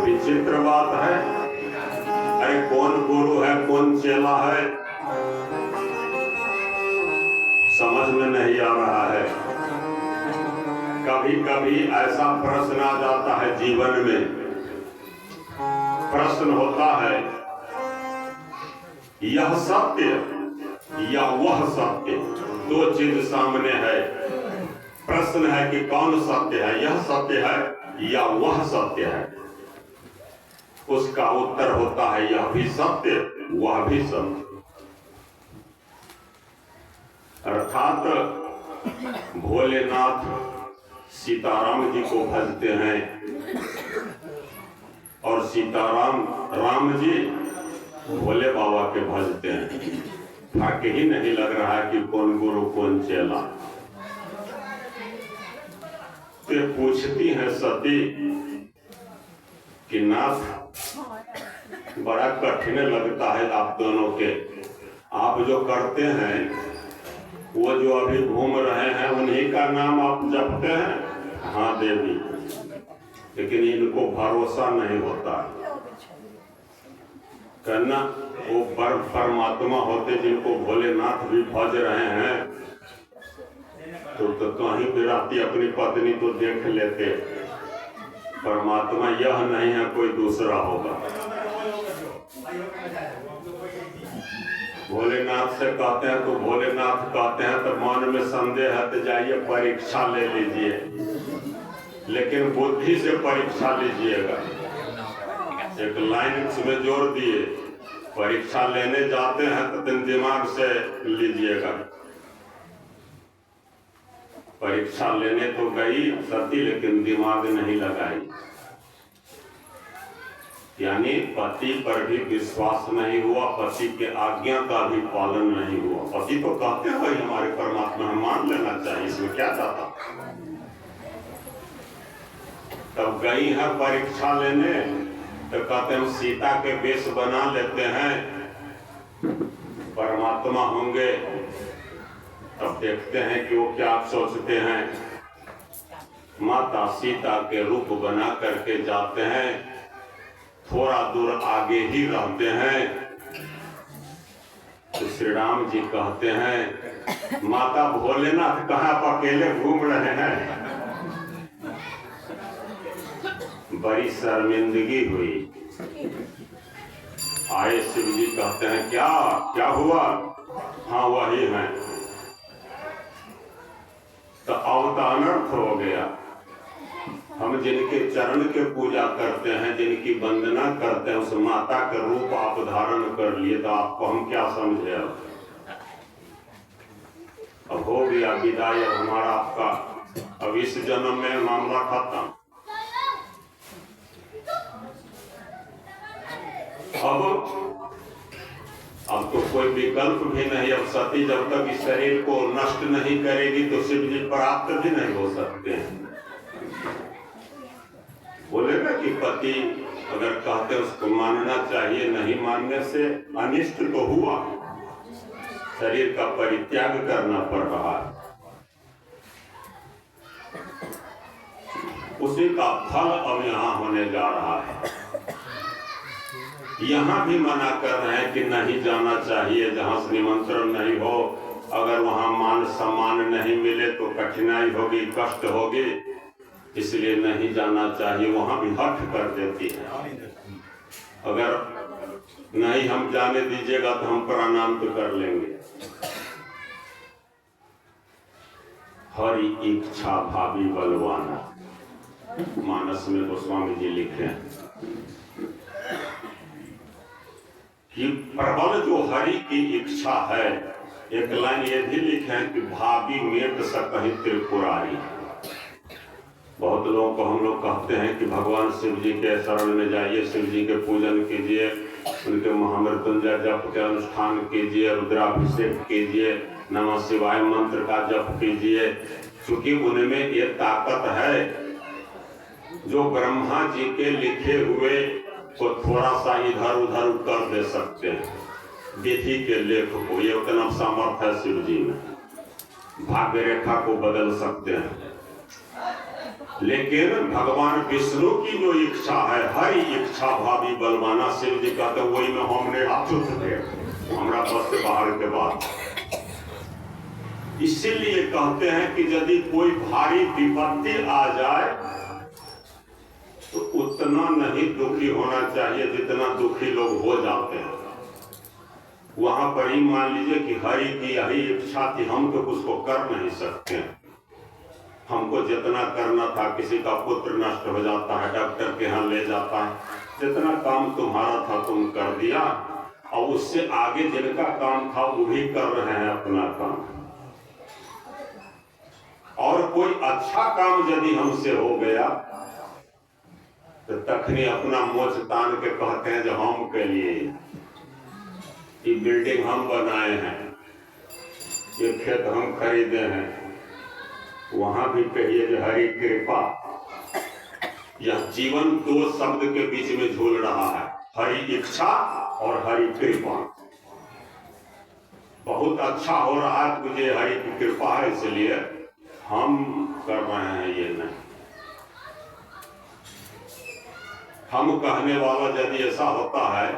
विचित्र बात है। अरे कौन गुरु है कौन चेला है समझ में नहीं आ रहा है। कभी कभी ऐसा प्रश्न आ जाता है जीवन में, प्रश्न होता है यह सत्य या वह सत्य, दो चीज सामने है। प्रश्न है कि कौन सत्य है, यह सत्य है या वह सत्य है। उसका उत्तर होता है यह भी सत्य वह भी सत्य। अर्थात भोलेनाथ सीताराम जी को भजते हैं और सीताराम राम जी भोले बाबा के भजते हैं। फर्क ही नहीं लग रहा है कि कौन गुरु कौन चेला। तो पूछती हैं सती कि नाथ बड़ा कठिन लगता है आप दोनों के, आप जो करते हैं वो जो अभी घूम रहे हैं उन्हीं का नाम आप जपते हैं। हाँ देवी, लेकिन इनको भरोसा नहीं होता। करना वो परमात्मा होते जिनको भोलेनाथ भी भज रहे हैं तो कहीं भी राती अपनी पत्नी को देख लेते। परमात्मा यह नहीं है, कोई दूसरा होगा। भोलेनाथ से कहते हैं तो भोलेनाथ कहते हैं तो मन में संदेह है तो जाइए परीक्षा ले लीजिए, लेकिन बुद्धि से परीक्षा लीजिएगा। एक लाइन उसमें जोड़ दिए, परीक्षा लेने जाते हैं तो दिमाग से लीजिएगा। परीक्षा लेने तो गई सती लेकिन दिमाग नहीं लगाई, यानी पति पर भी विश्वास नहीं हुआ, पति के आज्ञा का भी पालन नहीं हुआ। पति तो कहते हैं हमारे परमात्मा, हम मान लेना चाहिए, इसमें क्या जाता। तब गई है परीक्षा लेने तो कहते हैं सीता के वेश बना लेते हैं, परमात्मा होंगे। तब देखते हैं कि वो क्या सोचते हैं। माता सीता के रूप बना करके जाते हैं, थोड़ा दूर आगे ही रहते हैं तो श्री राम जी कहते हैं माता भोलेनाथ कहाँ पर अकेले घूम रहे हैं। बड़ी शर्मिंदगी हुई। आए शिव जी कहते हैं क्या क्या हुआ। हाँ वही है। तो अब तो अनर्थ हो गया। हम जिनके चरण के पूजा करते हैं, जिनकी वंदना करते हैं, उस माता का रूप आप धारण कर लिए तो आपको हम क्या समझे। अब हो गया विदाई, अब हमारा आपका अब इस जन्म में मामला खत्म। अब तो कोई विकल्प भी नहीं। अब सती जब तक इस शरीर को नष्ट नहीं करेगी तो शिव जी प्राप्त भी नहीं हो सकते हैं। बोले ना कि पति अगर कहते उसको मानना चाहिए, नहीं मानने से अनिष्ट तो हुआ, शरीर का परित्याग करना पड़ रहा है। उसी का फल अब यहाँ होने जा रहा है। यहाँ भी मना कर रहे हैं कि नहीं जाना चाहिए जहाँ से निमंत्रण नहीं हो। अगर वहाँ मान सम्मान नहीं मिले तो कठिनाई होगी, कष्ट होगी, इसलिए नहीं जाना चाहिए। वहाँ भी हठ कर देती है। अगर नहीं हम जाने दीजिएगा तो हम प्राणांत कर लेंगे। हरि इच्छा भावी बलवाना, मानस में गोस्वामी जी लिखे हैं कि प्रबल जो हरि की इच्छा है। एक लाइन ये भी लिखे हैं कि भावी मेट सकहि त्रिपुरारी। बहुत लोगों को हम लोग कहते हैं कि भगवान शिव जी के शरण में जाइए, शिव जी के पूजन कीजिए, उनके महामृत्युंजय जप के अनुष्ठान कीजिए, रुद्राभिषेक कीजिए, नमः शिवाय मंत्र का जप कीजिए, क्योंकि उनमें ये ताकत है जो ब्रह्मा जी के लिखे हुए को थोड़ा सा इधर उधर कर दे सकते हैं। विधि के लेख को ये उतना सामर्थ्य है शिव जी में, भाग्य रेखा को बदल सकते हैं। लेकिन भगवान विष्णु की जो इच्छा है, हर इच्छा भावी बलवाना, शिव जी कहते वही में हमने अच्युत थे, हमारा बस से बाहर के बाद। इसीलिए कहते हैं कि यदि कोई भारी विपत्ति आ जाए तो उतना नहीं दुखी होना चाहिए जितना दुखी लोग हो जाते हैं। वहां पर ही मान लीजिए कि हरि की यही इच्छा थी, हम तो उसको कर नहीं सकते हैं। हमको जितना करना था, किसी का पुत्र नष्ट हो जाता है, डॉक्टर के यहाँ ले जाता है, जितना काम तुम्हारा था तुम कर दिया, और उससे आगे जिनका काम था वो भी कर रहे हैं अपना काम। और कोई अच्छा काम यदि हमसे हो गया तो तखनी अपना मोच तान के कहते हैं जो हम के लिए ये बिल्डिंग हम बनाए हैं, ये खेत हम खरीदे हैं। वहां भी कहिए जो हरि कृपा। यह जीवन दो शब्द के बीच में झूल रहा है, हरि इच्छा और हरि कृपा। बहुत अच्छा हो रहा है, तुझे हरि की कृपा है इसलिए हम कर रहे हैं, ये नहीं। हम कहने वाला यदि ऐसा होता है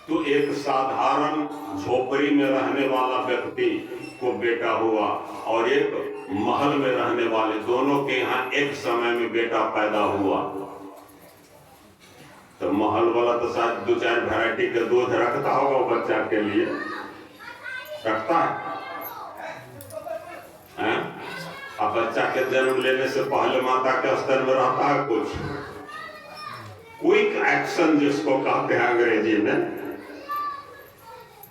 तो एक साधारण झोपड़ी में रहने वाला व्यक्ति को बेटा हुआ और एक महल में रहने वाले, दोनों के यहाँ एक समय में बेटा पैदा हुआ। तो महल वाला तो शायद 2-4 वैरायटी का दूध रखता होगा वो बच्चा के लिए, रखता है? अब बच्चा के जन्म लेने से पहले माता के स्तर में रहता है कुछ क्विक एक्शन जिसको कहते हैं अंग्रेजी में,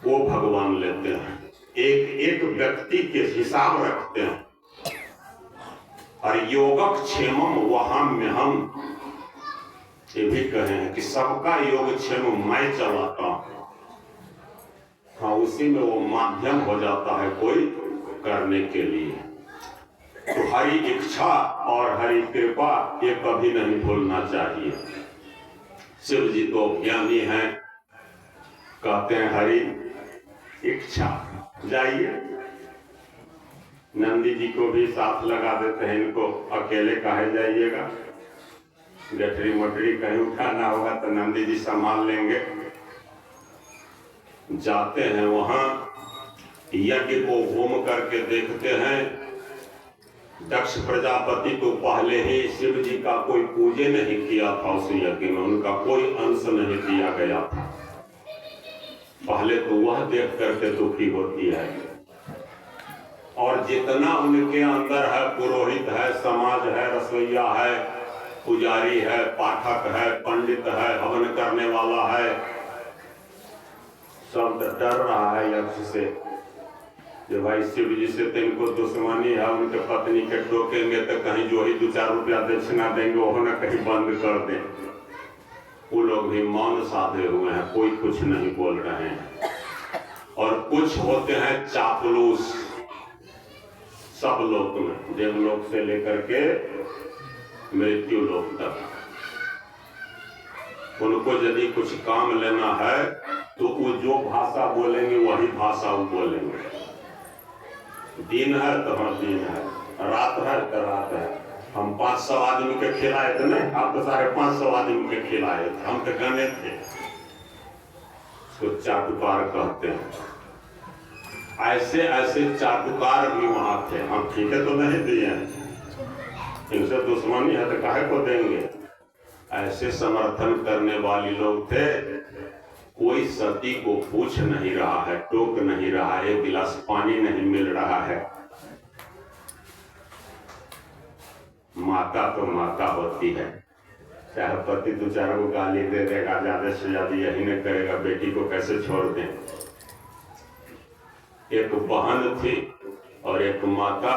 वो भगवान लेते हैं। एक एक व्यक्ति के हिसाब रखते हैं। और योगक्षेमम वहाम्यहम्, ये भी कहे हैं कि सबका योगक्षेम मैं चलाता हूं। हाँ, उसी में वो माध्यम हो जाता है कोई करने के लिए। तो हरि इच्छा और हरि कृपा ये कभी नहीं भूलना चाहिए। शिव जी तो ज्ञानी हैं, कहते हैं हरि इच्छा जाइए। नंदी जी को भी साथ लगा देते हैं, इनको अकेले काहे जाइएगा, गठरी मटरी कहीं उठाना होगा तो नंदी जी संभाल लेंगे। जाते हैं वहां, यज्ञ को होम करके देखते हैं। दक्ष प्रजापति तो पहले ही शिव जी का कोई पूजन नहीं किया था, उस यज्ञ में उनका कोई अंश नहीं दिया गया था। पहले तो वह देख करके दुखी होती है। और जितना उनके अंदर है, पुरोहित है, समाज है, रसोईया है, पुजारी है, पाठक है, पंडित है, हवन करने वाला है, सब डर रहा है यक्ष से। जो भाई शिव जी से तो इनको दुश्मनी है, उनके पत्नी के टोकेंगे तो कहीं जो ही 2-4 रुपया दक्षिणा देंगे वो ना कहीं बंद कर दें। वो लोग भी मौन साधे हुए हैं, कोई कुछ नहीं बोल रहे हैं। और कुछ होते हैं चापलूस, सब लोक में, देवलोक से लेकर के मृत्यु लोक तक। उनको यदि कुछ काम लेना है तो वो जो भाषा बोलेंगे वही भाषा वो बोलेंगे। दिन है तो हाँ दिन है, रात है तो रात है। हम 500 आदमी के खिलाए थे, नहीं आप तो 550 आदमी के खिलाए थे, हम तो गने थे। तो चाटुकार कहते हैं। ऐसे ऐसे चाटुकार भी वहां थे। हम ठीके तो नहीं दिए हैं, इनसे दुश्मनी है तो काहे को देंगे। ऐसे समर्थन करने वाले लोग थे। कोई सती को पूछ नहीं रहा है, टोक नहीं रहा है, एक गिलास पानी नहीं मिल रहा है। माता तो माता होती है, चाहे पति 2-4 को गाली दे देगा, ज्यादा से ज्यादा यही नहीं करेगा, बेटी को कैसे छोड़ दें। एक बहन थी और एक माता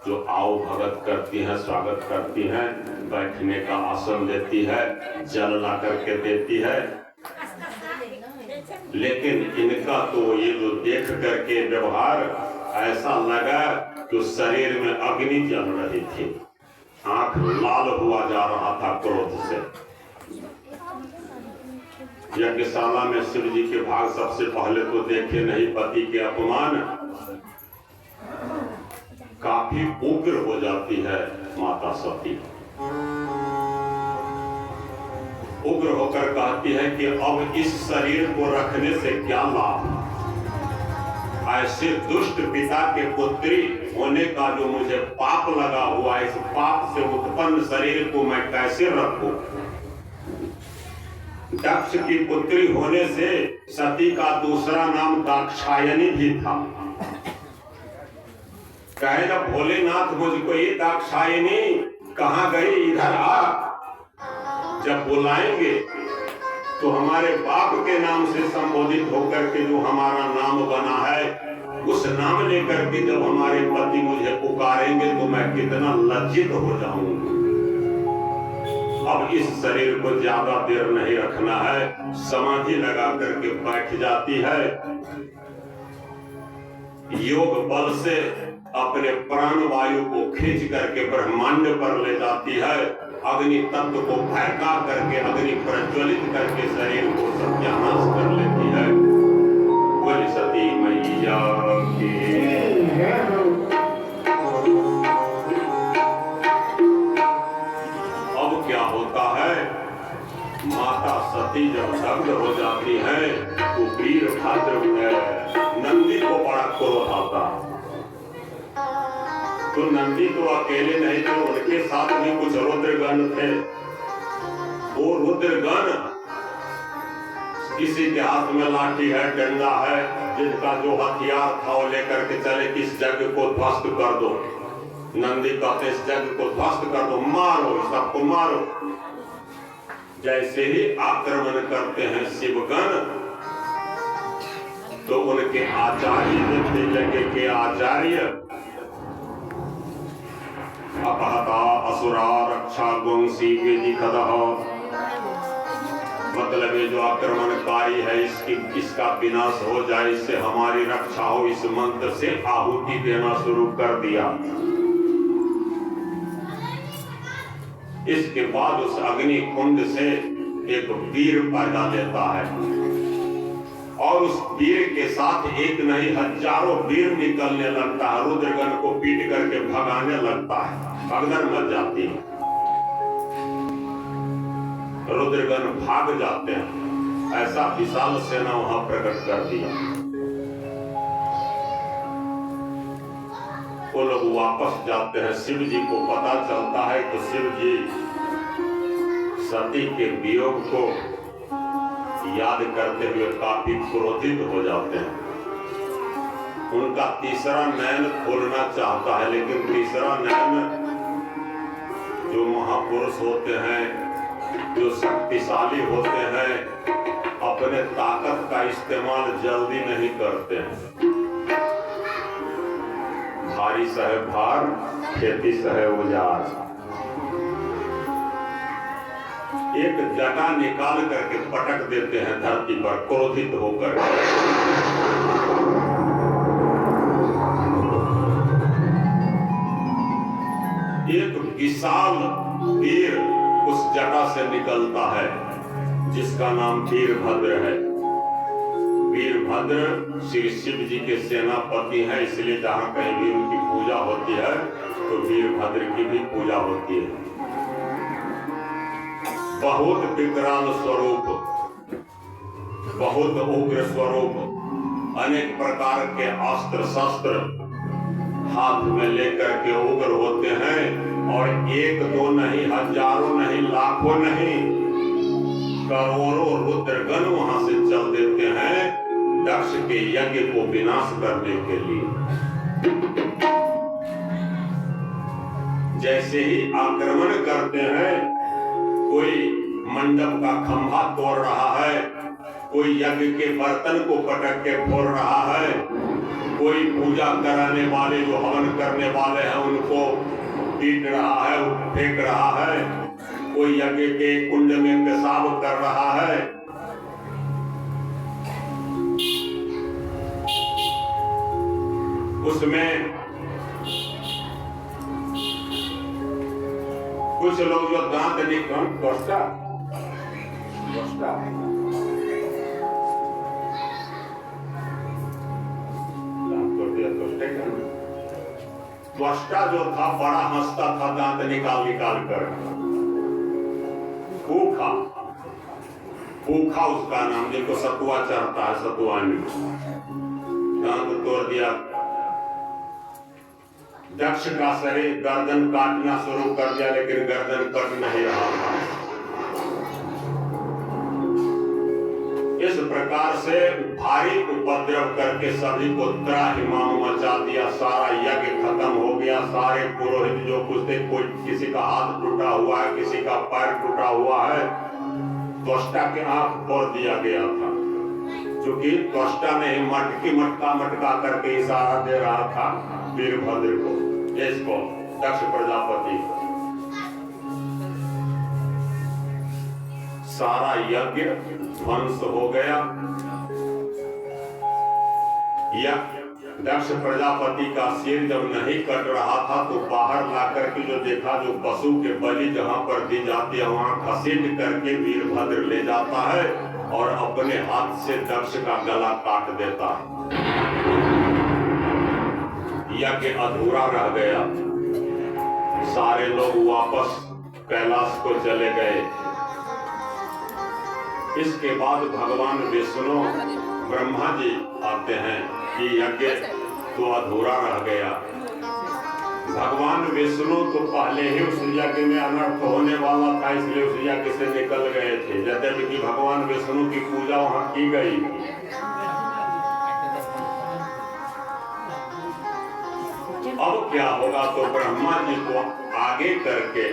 जो आओ भगत करती हैं, स्वागत करती हैं, बैठने का आसन देती है, जल ला करके देती है। लेकिन इनका तो ये जो देख करके व्यवहार ऐसा लगा तो शरीर में अग्नि जल रही थी, आंख लाल हुआ जा रहा था क्रोध से। यज्ञशाला में शिव जी के भाग सबसे पहले तो देखे नहीं पति के अपमान। काफी उग्र हो जाती है माता सती, उग्र होकर कहती है कि अब इस शरीर को रखने से क्या लाभ। ऐसे दुष्ट पिता के पुत्री होने का जो मुझे पाप लगा हुआ, इस पाप से उत्पन्न शरीर को मैं कैसे रखूं। दक्ष की पुत्री होने से सती का दूसरा नाम दाक्षायनी भी था। कहे जब भोलेनाथ मुझको ये दाक्षायनी कहाँ गई, इधर आ। जब बुलाएंगे तो हमारे बाप के नाम से संबोधित होकर के जो हमारा नाम बना है, उस नाम लेकर के जब हमारे पति मुझे पुकारेंगे तो मैं कितना लज्जित हो जाऊंगा। अब इस शरीर को ज्यादा देर नहीं रखना है। समाधि लगा करके बैठ जाती है, योग बल से अपने प्राण वायु को खींच करके ब्रह्मांड पर ले जाती है। अग्नि तत्व को भड़का करके, अग्नि प्रज्वलित करके शरीर को सत्यानाश कर लेती है। बोली सती मैया की। अब क्या होता है, माता सती जब दग्ध हो जाती है तो नंदी को बड़ा क्रोध आता। तो नंदी तो अकेले नहीं थे, उनके साथ भी कुछ रुद्रगण थे। वो रुद्रगण किसी के हाथ में लाठी है, डंडा है, जिनका जो हथियार था वो लेकर के चले कि इस यज्ञ को ध्वस्त कर दो। नंदी कहते इस यज्ञ को ध्वस्त कर दो, मारो, सबको मारो। जैसे ही आक्रमण करते हैं शिवगण, तो उनके आचार्य थे, यज्ञ के आचार्य, अपहता असुरा रक्षा गुंसी वेदिकदः, मतलब ये जो आक्रमणकारी है इसका विनाश हो जाए, इससे हमारी रक्षा हो, इस मंत्र से आहुति देना शुरू कर दिया। इसके बाद उस अग्नि कुंड से एक वीर पैदा लेता है और उस वीर के साथ एक नहीं हजारों वीर निकलने लगता है, रुद्रगण को पीट करके भगाने लगता है, भगदड़ मच जाती है, रुद्रगण भाग जाते हैं। ऐसा विशाल सेना वहां प्रकट कर दिया। वो लोग वापस जाते हैं, शिव जी को पता चलता है तो शिव जी सती के वियोग को याद करते हुए काफी क्रोधित हो जाते हैं। उनका तीसरा नयन खोलना चाहता है, लेकिन तीसरा नयन जो महापुरुष होते हैं, जो शक्तिशाली होते हैं, अपने ताकत का इस्तेमाल जल्दी नहीं करते हैं। भारी सहे भार, खेती सहे उजार। एक जटा निकाल करके पटक देते हैं धरती पर, क्रोधित होकर। एक विशाल तीर उस जटा से निकलता है, जिसका नाम वीरभद्र है। वीरभद्र श्री शिव जी के सेनापति हैं, इसलिए जहाँ कहीं भी उनकी पूजा होती है तो वीरभद्र की भी पूजा होती है। बहुत विकराल स्वरूप, बहुत उग्र स्वरूप, अनेक प्रकार के अस्त्र शस्त्र हाथ में लेकर के उग्र होते हैं, और एक दो नहीं, हजारों नहीं, लाखों नहीं, करोड़ों रुद्रगण वहां से चल देते हैं दक्ष के यज्ञ को विनाश करने के लिए। जैसे ही आक्रमण करते हैं, कोई मंडप का खंभा तोड़ रहा है, कोई यज्ञ के बर्तन को पटक के फोड़ रहा है, कोई पूजा कराने वाले जो हवन करने वाले हैं उनको पीट रहा है, फेंक रहा है, कोई यज्ञ के कुंड में पेशाब कर रहा है। उसमें कुछ लोग जो दांत निकाल त्वष्टा जो था बड़ा हंसता था, दांत निकाल निकाल कर। भूखा, भूखा उसका नाम, जिनको सतुआ चढ़ता है, सतुआनी, दांत तोड़ दिया। दक्ष का शरीर गर्दन काटना शुरू कर दिया, लेकिन गर्दन कट नहीं रहा था। इस प्रकार से भारी उपद्रव करके सभी को त्राहिमाम मचा दिया। सारा यज्ञ खत्म हो गया। सारे पुरोहित जो कुछ थे, कोई किसी का हाथ टूटा हुआ है, किसी का पैर टूटा हुआ है, त्वष्टा के आंख फोड़ दिया गया था, क्योंकि त्वष्टा ने मटका मटका करके इशारा दे रहा था वीरभद्र को, इसको, दक्ष प्रजापति को। सारा यज्ञ ध्वंस हो गया। दक्ष प्रजापति का सिर जब नहीं कट रहा था तो बाहर लाकर के जो देखा, जो पशु के बलि जहां पर दी जाती है वहां घसीट करके वीरभद्र ले जाता है और अपने हाथ से दक्ष का गला काट देता है। यज्ञ अधूरा रह गया। सारे लोग वापस कैलाश को चले गए। इसके बाद भगवान विष्णु ब्रह्मा जी आते हैं कि यज्ञ तो अधूरा रह गया। भगवान विष्णु तो पहले ही उस यज्ञ में अनर्थ होने वाला था, इसलिए उस यज्ञ से निकल गए थे, यद्यपि कि भगवान विष्णु की पूजा वहां की गई। अब क्या होगा, तो ब्रह्मा जी को आगे करके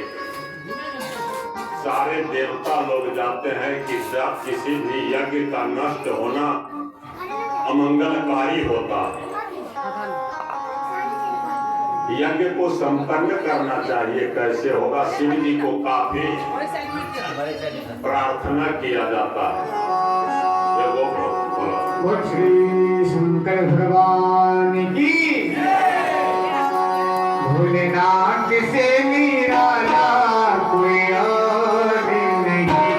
सारे देवता लोग जाते हैं कि जब किसी भी यज्ञ का नष्ट होना अमंगलकारी होता है, यज्ञ को संपन्न करना चाहिए। कैसे होगा, शिव जी को काफी प्रार्थना किया जाता है। वो श्री शंकर भगवान की भोलेनाथ से निराला कोई और नहीं,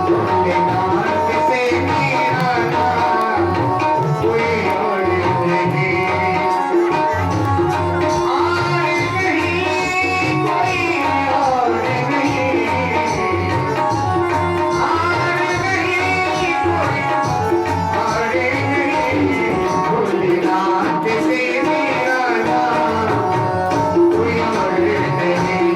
भोलेनाथ से निराला कोई और नहीं, और नहीं कोई और नहीं, और नहीं कोई और नहीं, भोलेनाथ से निराला कोई और नहीं।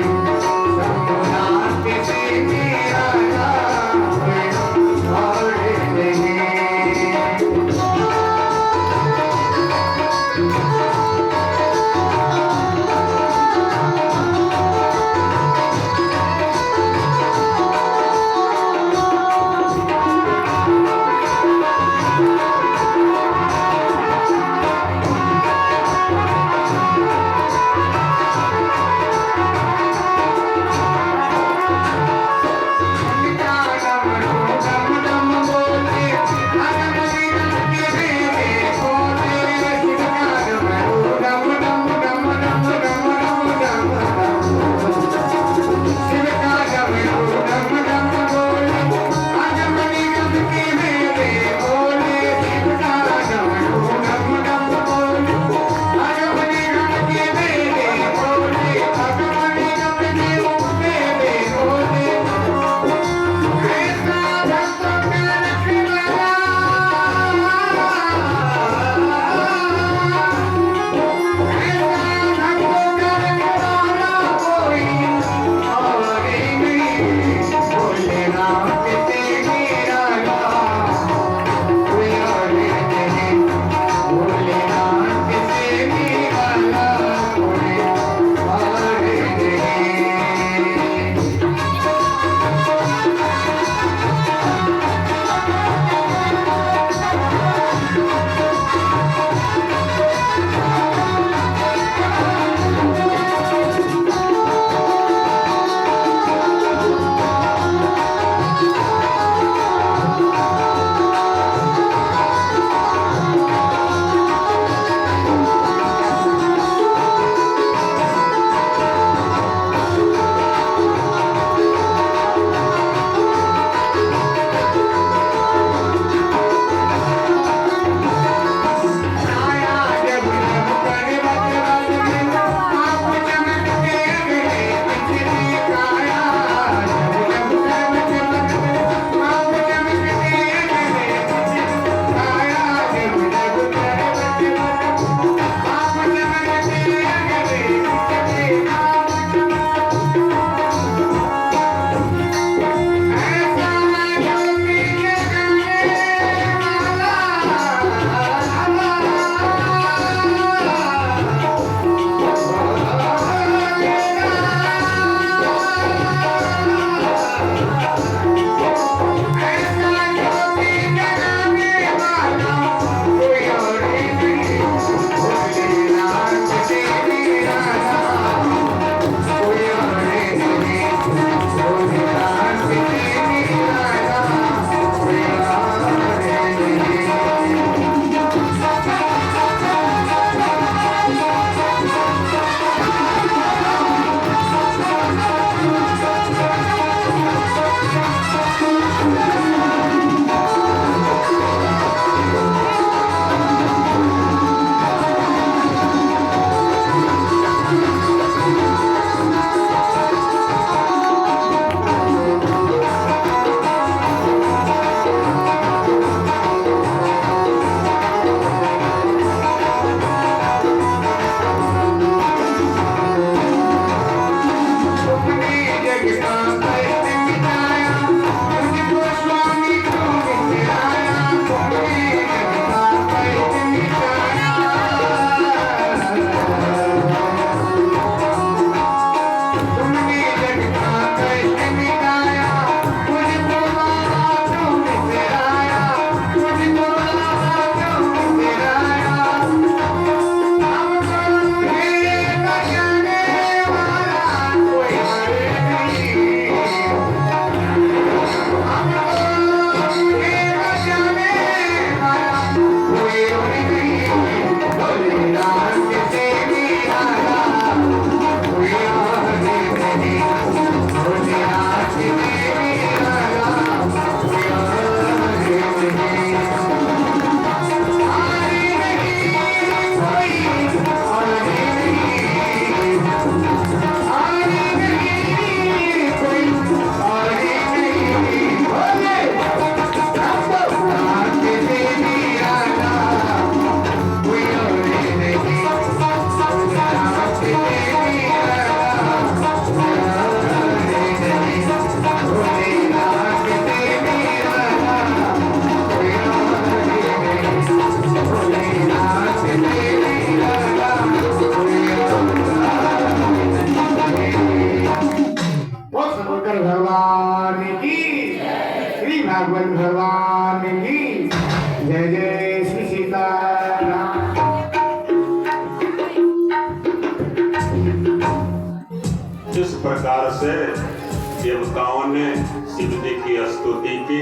शिव जी की स्तुति की।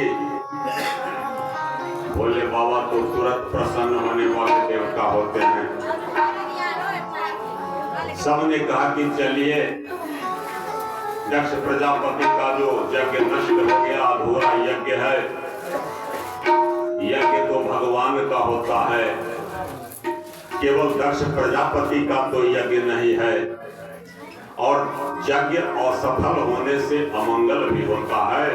भोले बाबा तो तुरंत प्रसन्न होने वाले देवता होते हैं। सबने कहा कि चलिए, दक्ष प्रजापति का जो यज्ञ नष्ट हो गया, अधूरा यज्ञ है। यज्ञ तो भगवान का होता है, केवल दक्ष प्रजापति का तो यज्ञ नहीं है। और यज्ञ असफल होने से अमंगल भी होता है।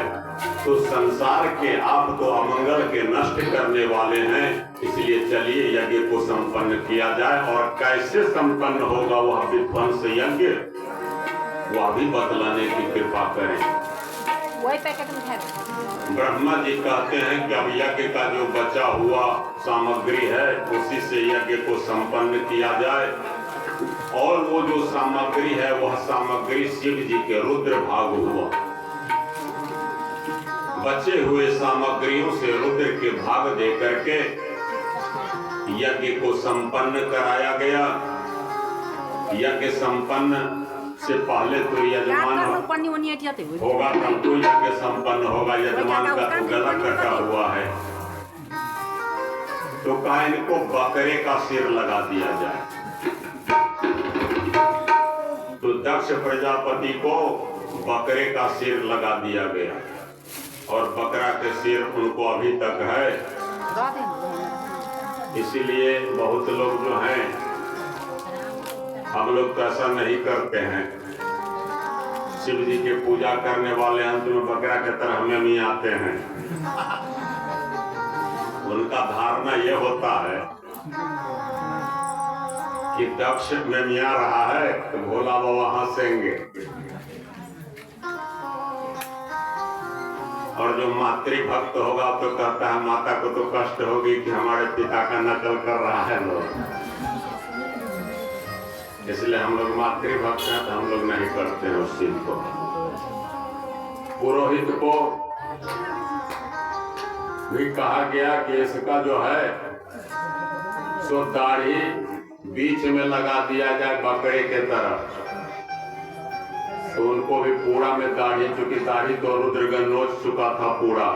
तो संसार के आप तो अमंगल के नष्ट करने वाले हैं, इसलिए चलिए यज्ञ को संपन्न किया जाए। और कैसे संपन्न होगा वह विध्वंस यज्ञ, वह भी बतलाने की कृपा करें। ब्रह्मा जी कहते हैं कि अब यज्ञ का जो बचा हुआ सामग्री है उसी से यज्ञ को संपन्न किया जाए। और वो जो सामग्री है वह सामग्री शिव जी के रुद्र भाग हुआ। बचे हुए सामग्रियों से रुद्र के भाग दे करके यज्ञ को संपन्न कराया गया। यज्ञ संपन्न से पहले तो यजमान होगा, तब तो यज्ञ संपन्न होगा। यजमान का तो गला कटा हुआ है, तो कहा इनको बकरे का सिर लगा दिया जाए। तो दक्ष प्रजापति को बकरे का सिर लगा दिया गया। और बकरा के सिर उनको अभी तक है। इसीलिए बहुत लोग जो हैं, हम लोग तो ऐसा नहीं करते हैं। शिव जी की पूजा करने वाले अंत में बकरा के तरह हमें भी आते हैं। उनका धारणा यह होता है कि दक्ष में मिया रहा है तो भोला बाबा हंसेंगे। और जो मातृभक्त होगा तो कहता है माता को तो कष्ट होगी कि हमारे पिता का नकल कर रहा है लोग। इसलिए हम लोग मातृभक्त हैं, तो हम लोग नहीं करते हैं उस चीज को। पुरोहित को भी कहा गया कि इसका जो है सो दाढ़ी बीच में लगा दिया जाए बकरे के तरह। तो उनको भी पूरा में दाढ़ी, चूंकि दाढ़ी तो रुद्रगण नोच चुका था पूरा।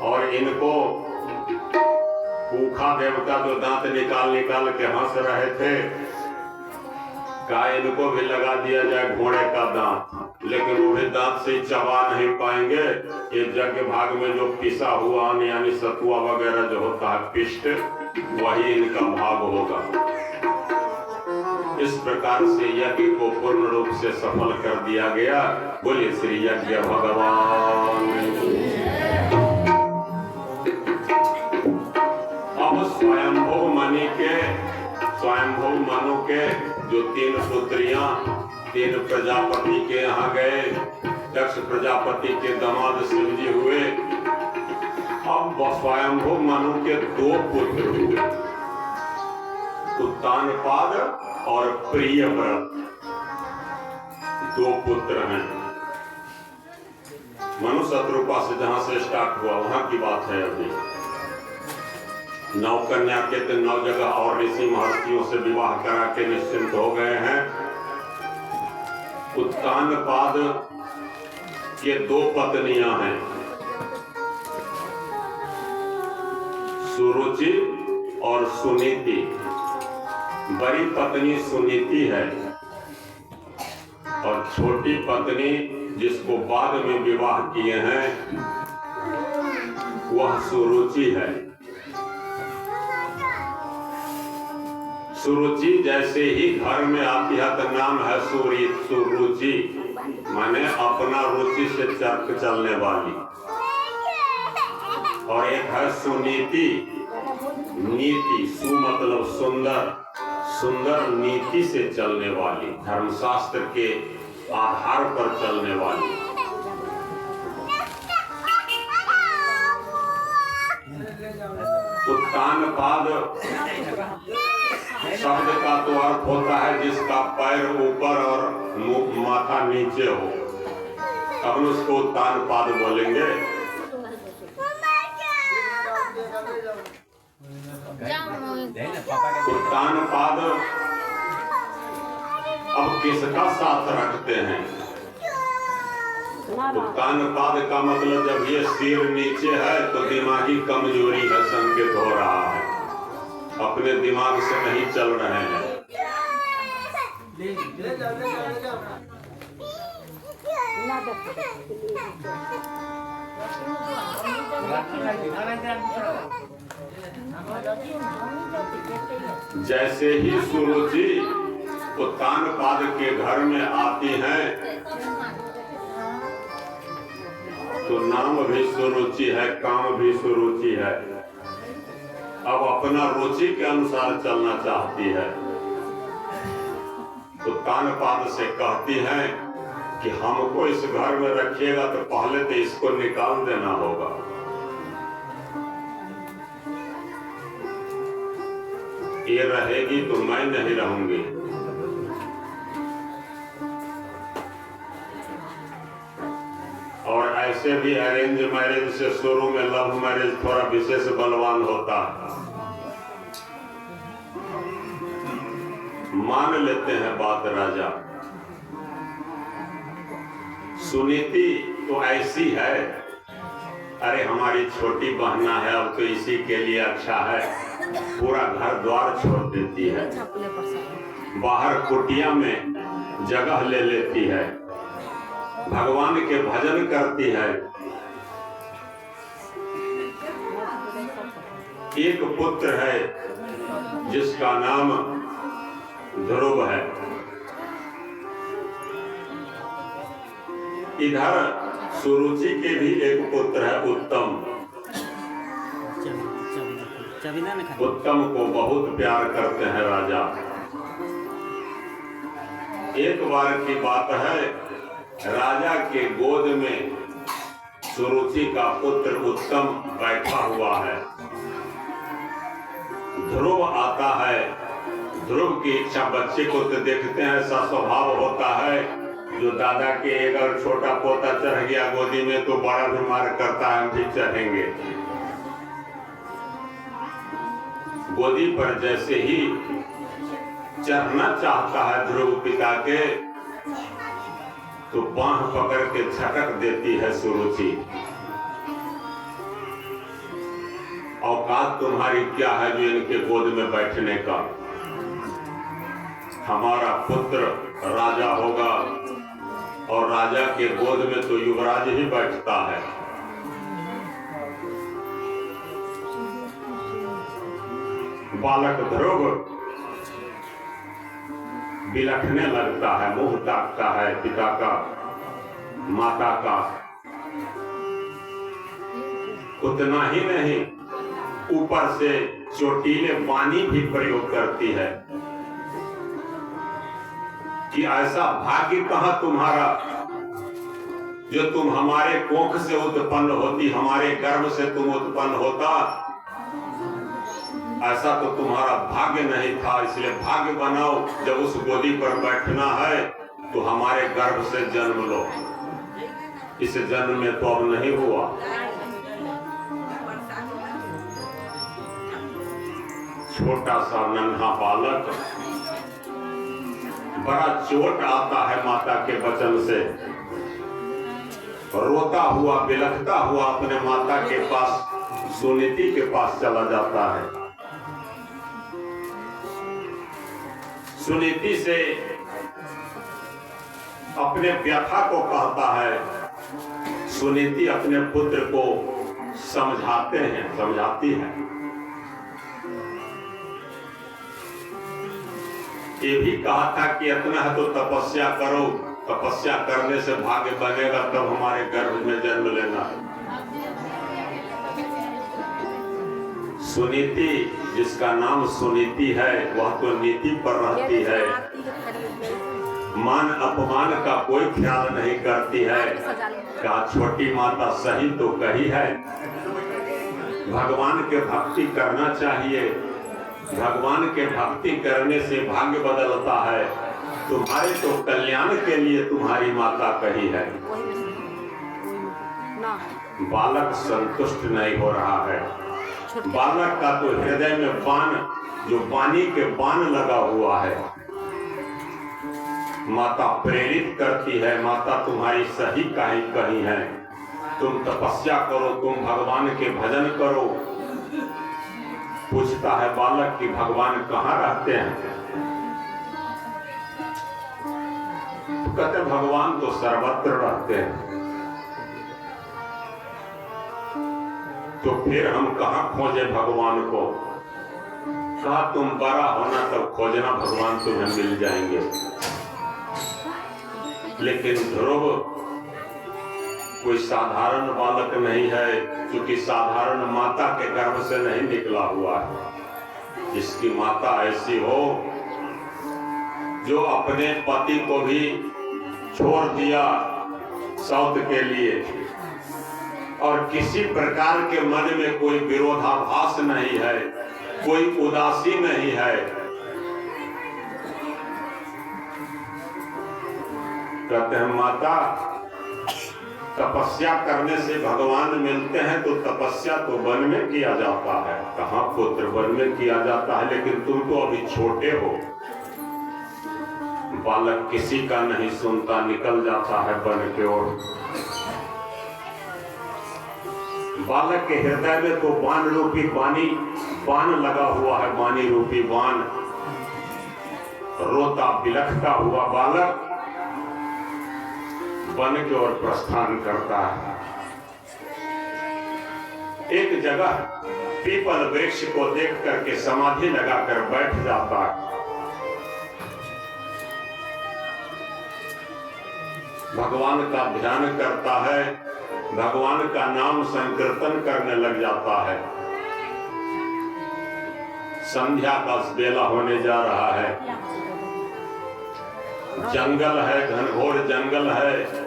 और इनको पूखा देवता जो दांत निकाल निकाल के हंस रहे थे, कहा इनको भी लगा दिया जाए घोड़े का दांत। लेकिन वो भी दांत से चबा नहीं पाएंगे। ये यज्ञ भाग में जो पिसा हुआ यानी सतुआ वगैरह जो होता है पिष्ट, वही इनका भाग होगा। इस प्रकार से यज्ञ को पूर्ण रूप से सफल कर दिया गया। बोलिए श्री यज्ञ भगवान। अब स्वयंभू मनु के जो 3 पुत्रियां 3 प्रजापति के यहाँ गए, दक्ष प्रजापति के दामाद शिव जी हुए। अब स्वयंभू मनु के 2 पुत्र हुए, उत्तानपाद और प्रियव्रत। 2 पुत्र हैं। मनु शत्रुपा से जहां से स्टार्ट हुआ वहां की बात है। अभी 9 कन्या के 9 जगह और ऋषि महर्षियों से विवाह करा के निश्चिंत हो गए हैं। उत्तानपाद के 2 पत्नियां हैं, सुरुचि और सुनीति। बड़ी पत्नी सुनीति है और छोटी पत्नी जिसको बाद में विवाह किए हैं वह सुरुचि है। सुरुचि जैसे ही घर में आती है तो नाम है सुरुचि, माने अपना रुचि से चलने वाली। और एक है सुनीति, नीति, सु मतलब सुंदर, सुंदर नीति से चलने वाली, धर्मशास्त्र के आधार पर चलने वाली। उत्तानपाद शब्द का तो अर्थ होता है जिसका पैर ऊपर और माथा नीचे हो, अब उसको उत्तानपाद बोलेंगे। उत्तानपाद अब किसका साथ रखते हैं? उत्तानपाद का मतलब जब ये सिर नीचे है तो दिमागी कमजोरी है, संकेत हो रहा है, अपने दिमाग से नहीं चल रहे हैं। जैसे ही सुरुचि उत्तानपाद के घर में आती हैं तो नाम भी सुरुचि है, काम भी सुरुचि है। अब अपना रुचि के अनुसार चलना चाहती है। उत्तानपाद से कहती है कि हमको इस घर में रखिएगा तो पहले तो इसको निकाल देना होगा। ये रहेगी तो मैं नहीं रहूंगी। और ऐसे भी अरेंज मैरिज से शुरू में लव मैरिज थोड़ा विशेष बलवान होता है। मान लेते हैं बात राजा। सुनीति तो ऐसी है, अरे हमारी छोटी बहना है, अब तो इसी के लिए अच्छा है, पूरा घर द्वार छोड़ देती है, बाहर कुटिया में जगह ले लेती है, भगवान के भजन करती है। एक पुत्र है जिसका नाम ध्रुव है। इधर सुरुचि के भी एक पुत्र है उत्तम। उत्तम को बहुत प्यार करते हैं राजा। एक बार की बात है, राजा के गोद में सुरुचि का पुत्र उत्तम बैठा हुआ है। ध्रुव आता है। ध्रुव की इच्छा, बच्चे को तो देखते हैं ऐसा स्वभाव होता है, जो दादा के अगर छोटा पोता चढ़ गया गोदी में तो बड़ा बीमार करता है, हम भी चढ़ेंगे। गोदी पर जैसे ही चढ़ना चाहता है ध्रुव पिता के, तो बांह पकड़ के झटक देती है सुरुचि। औकात तुम्हारी क्या है जो इनके गोद में बैठने का? हमारा पुत्र राजा होगा और राजा के गोद में तो युवराज ही बैठता है। बालक ध्रुव बिलखने लगता है, मुंह ताकता है पिता का, माता का। उतना ही नहीं, ऊपर से चोटीले वाणी भी प्रयोग करती है कि ऐसा भाग्य कहां तुम्हारा जो तुम हमारे कोख से उत्पन्न होती, हमारे गर्भ से तुम उत्पन्न होता। ऐसा तो तुम्हारा भाग्य नहीं था, इसलिए भाग्य बनाओ, जब उस गोदी पर बैठना है तो हमारे गर्भ से जन्म लो। इस जन्म में तो अब नहीं हुआ। छोटा सा नन्हा बालक, बड़ा चोट आता है माता के वचन से, रोता हुआ बिलखता हुआ अपने माता के पास, सुनीति के पास चला जाता है। सुनीति से अपने व्यथा को कहता है। सुनीति अपने पुत्र को समझाती है। ये भी कहा था कि इतना है तो तपस्या करो, तपस्या करने से भाग्य बनेगा, तब हमारे गर्भ में जन्म लेना है। सुनीति, जिसका नाम सुनीति है, वह तो नीति पर रहती है, मान अपमान का कोई ख्याल नहीं करती है। क्या छोटी माता सही तो कही है, भगवान के भक्ति करना चाहिए। भगवान के भक्ति करने से भाग्य बदलता है। तुम्हारे तो कल्याण के लिए तुम्हारी माता कही है। बालक संतुष्ट नहीं हो रहा है। बालक का तो हृदय में बाण, जो पानी के बाण लगा हुआ है। माता प्रेरित करती है, माता तुम्हारी सही कही है, तुम तपस्या करो, तुम भगवान के भजन करो। पूछता है बालक कि भगवान कहाँ रहते हैं? कहते भगवान तो सर्वत्र रहते हैं। तो फिर हम कहाँ खोजे भगवान को? कहा तुम बड़ा होना तब खोजना, भगवान तुम्हें मिल जाएंगे। लेकिन ध्रुव कोई साधारण बालक नहीं है, क्योंकि साधारण माता के गर्भ से नहीं निकला हुआ है। जिसकी माता ऐसी हो जो अपने पति को भी छोड़ दिया सौत के लिए, और किसी प्रकार के मन में कोई विरोधाभास नहीं है, कोई उदासी नहीं है। कहते हैं माता तपस्या करने से भगवान मिलते हैं, तो तपस्या तो वन में किया जाता है। कहाँ पुत्र, वन में किया जाता है, लेकिन तुम तो अभी छोटे हो। बालक किसी का नहीं सुनता, निकल जाता है वन की ओर। बालक के हृदय में तो बाण रूपी बाण लगा हुआ है, बाणी रूपी बाण। रोता बिलखता हुआ बालक वन की ओर प्रस्थान करता है। एक जगह पीपल वृक्ष को देख करके समाधि लगाकर बैठ जाता है। भगवान का ध्यान करता है, भगवान का नाम संकीर्तन करने लग जाता है। संध्या का बेला होने जा रहा है। जंगल है, घनघोर जंगल है,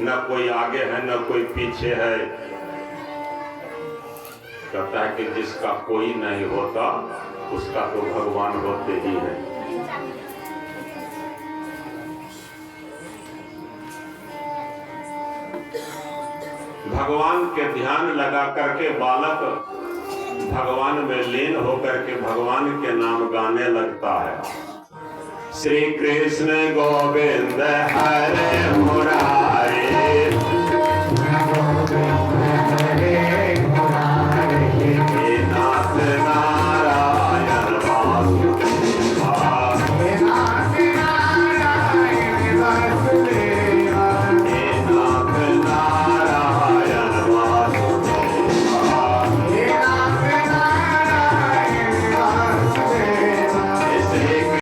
न कोई आगे है न कोई पीछे है। कहता है कि जिसका कोई नहीं होता उसका तो भगवान होते ही है। भगवान के ध्यान लगा करके बालक भगवान में लीन होकर के भगवान के नाम गाने लगता है। श्री कृष्ण गोविंद हरे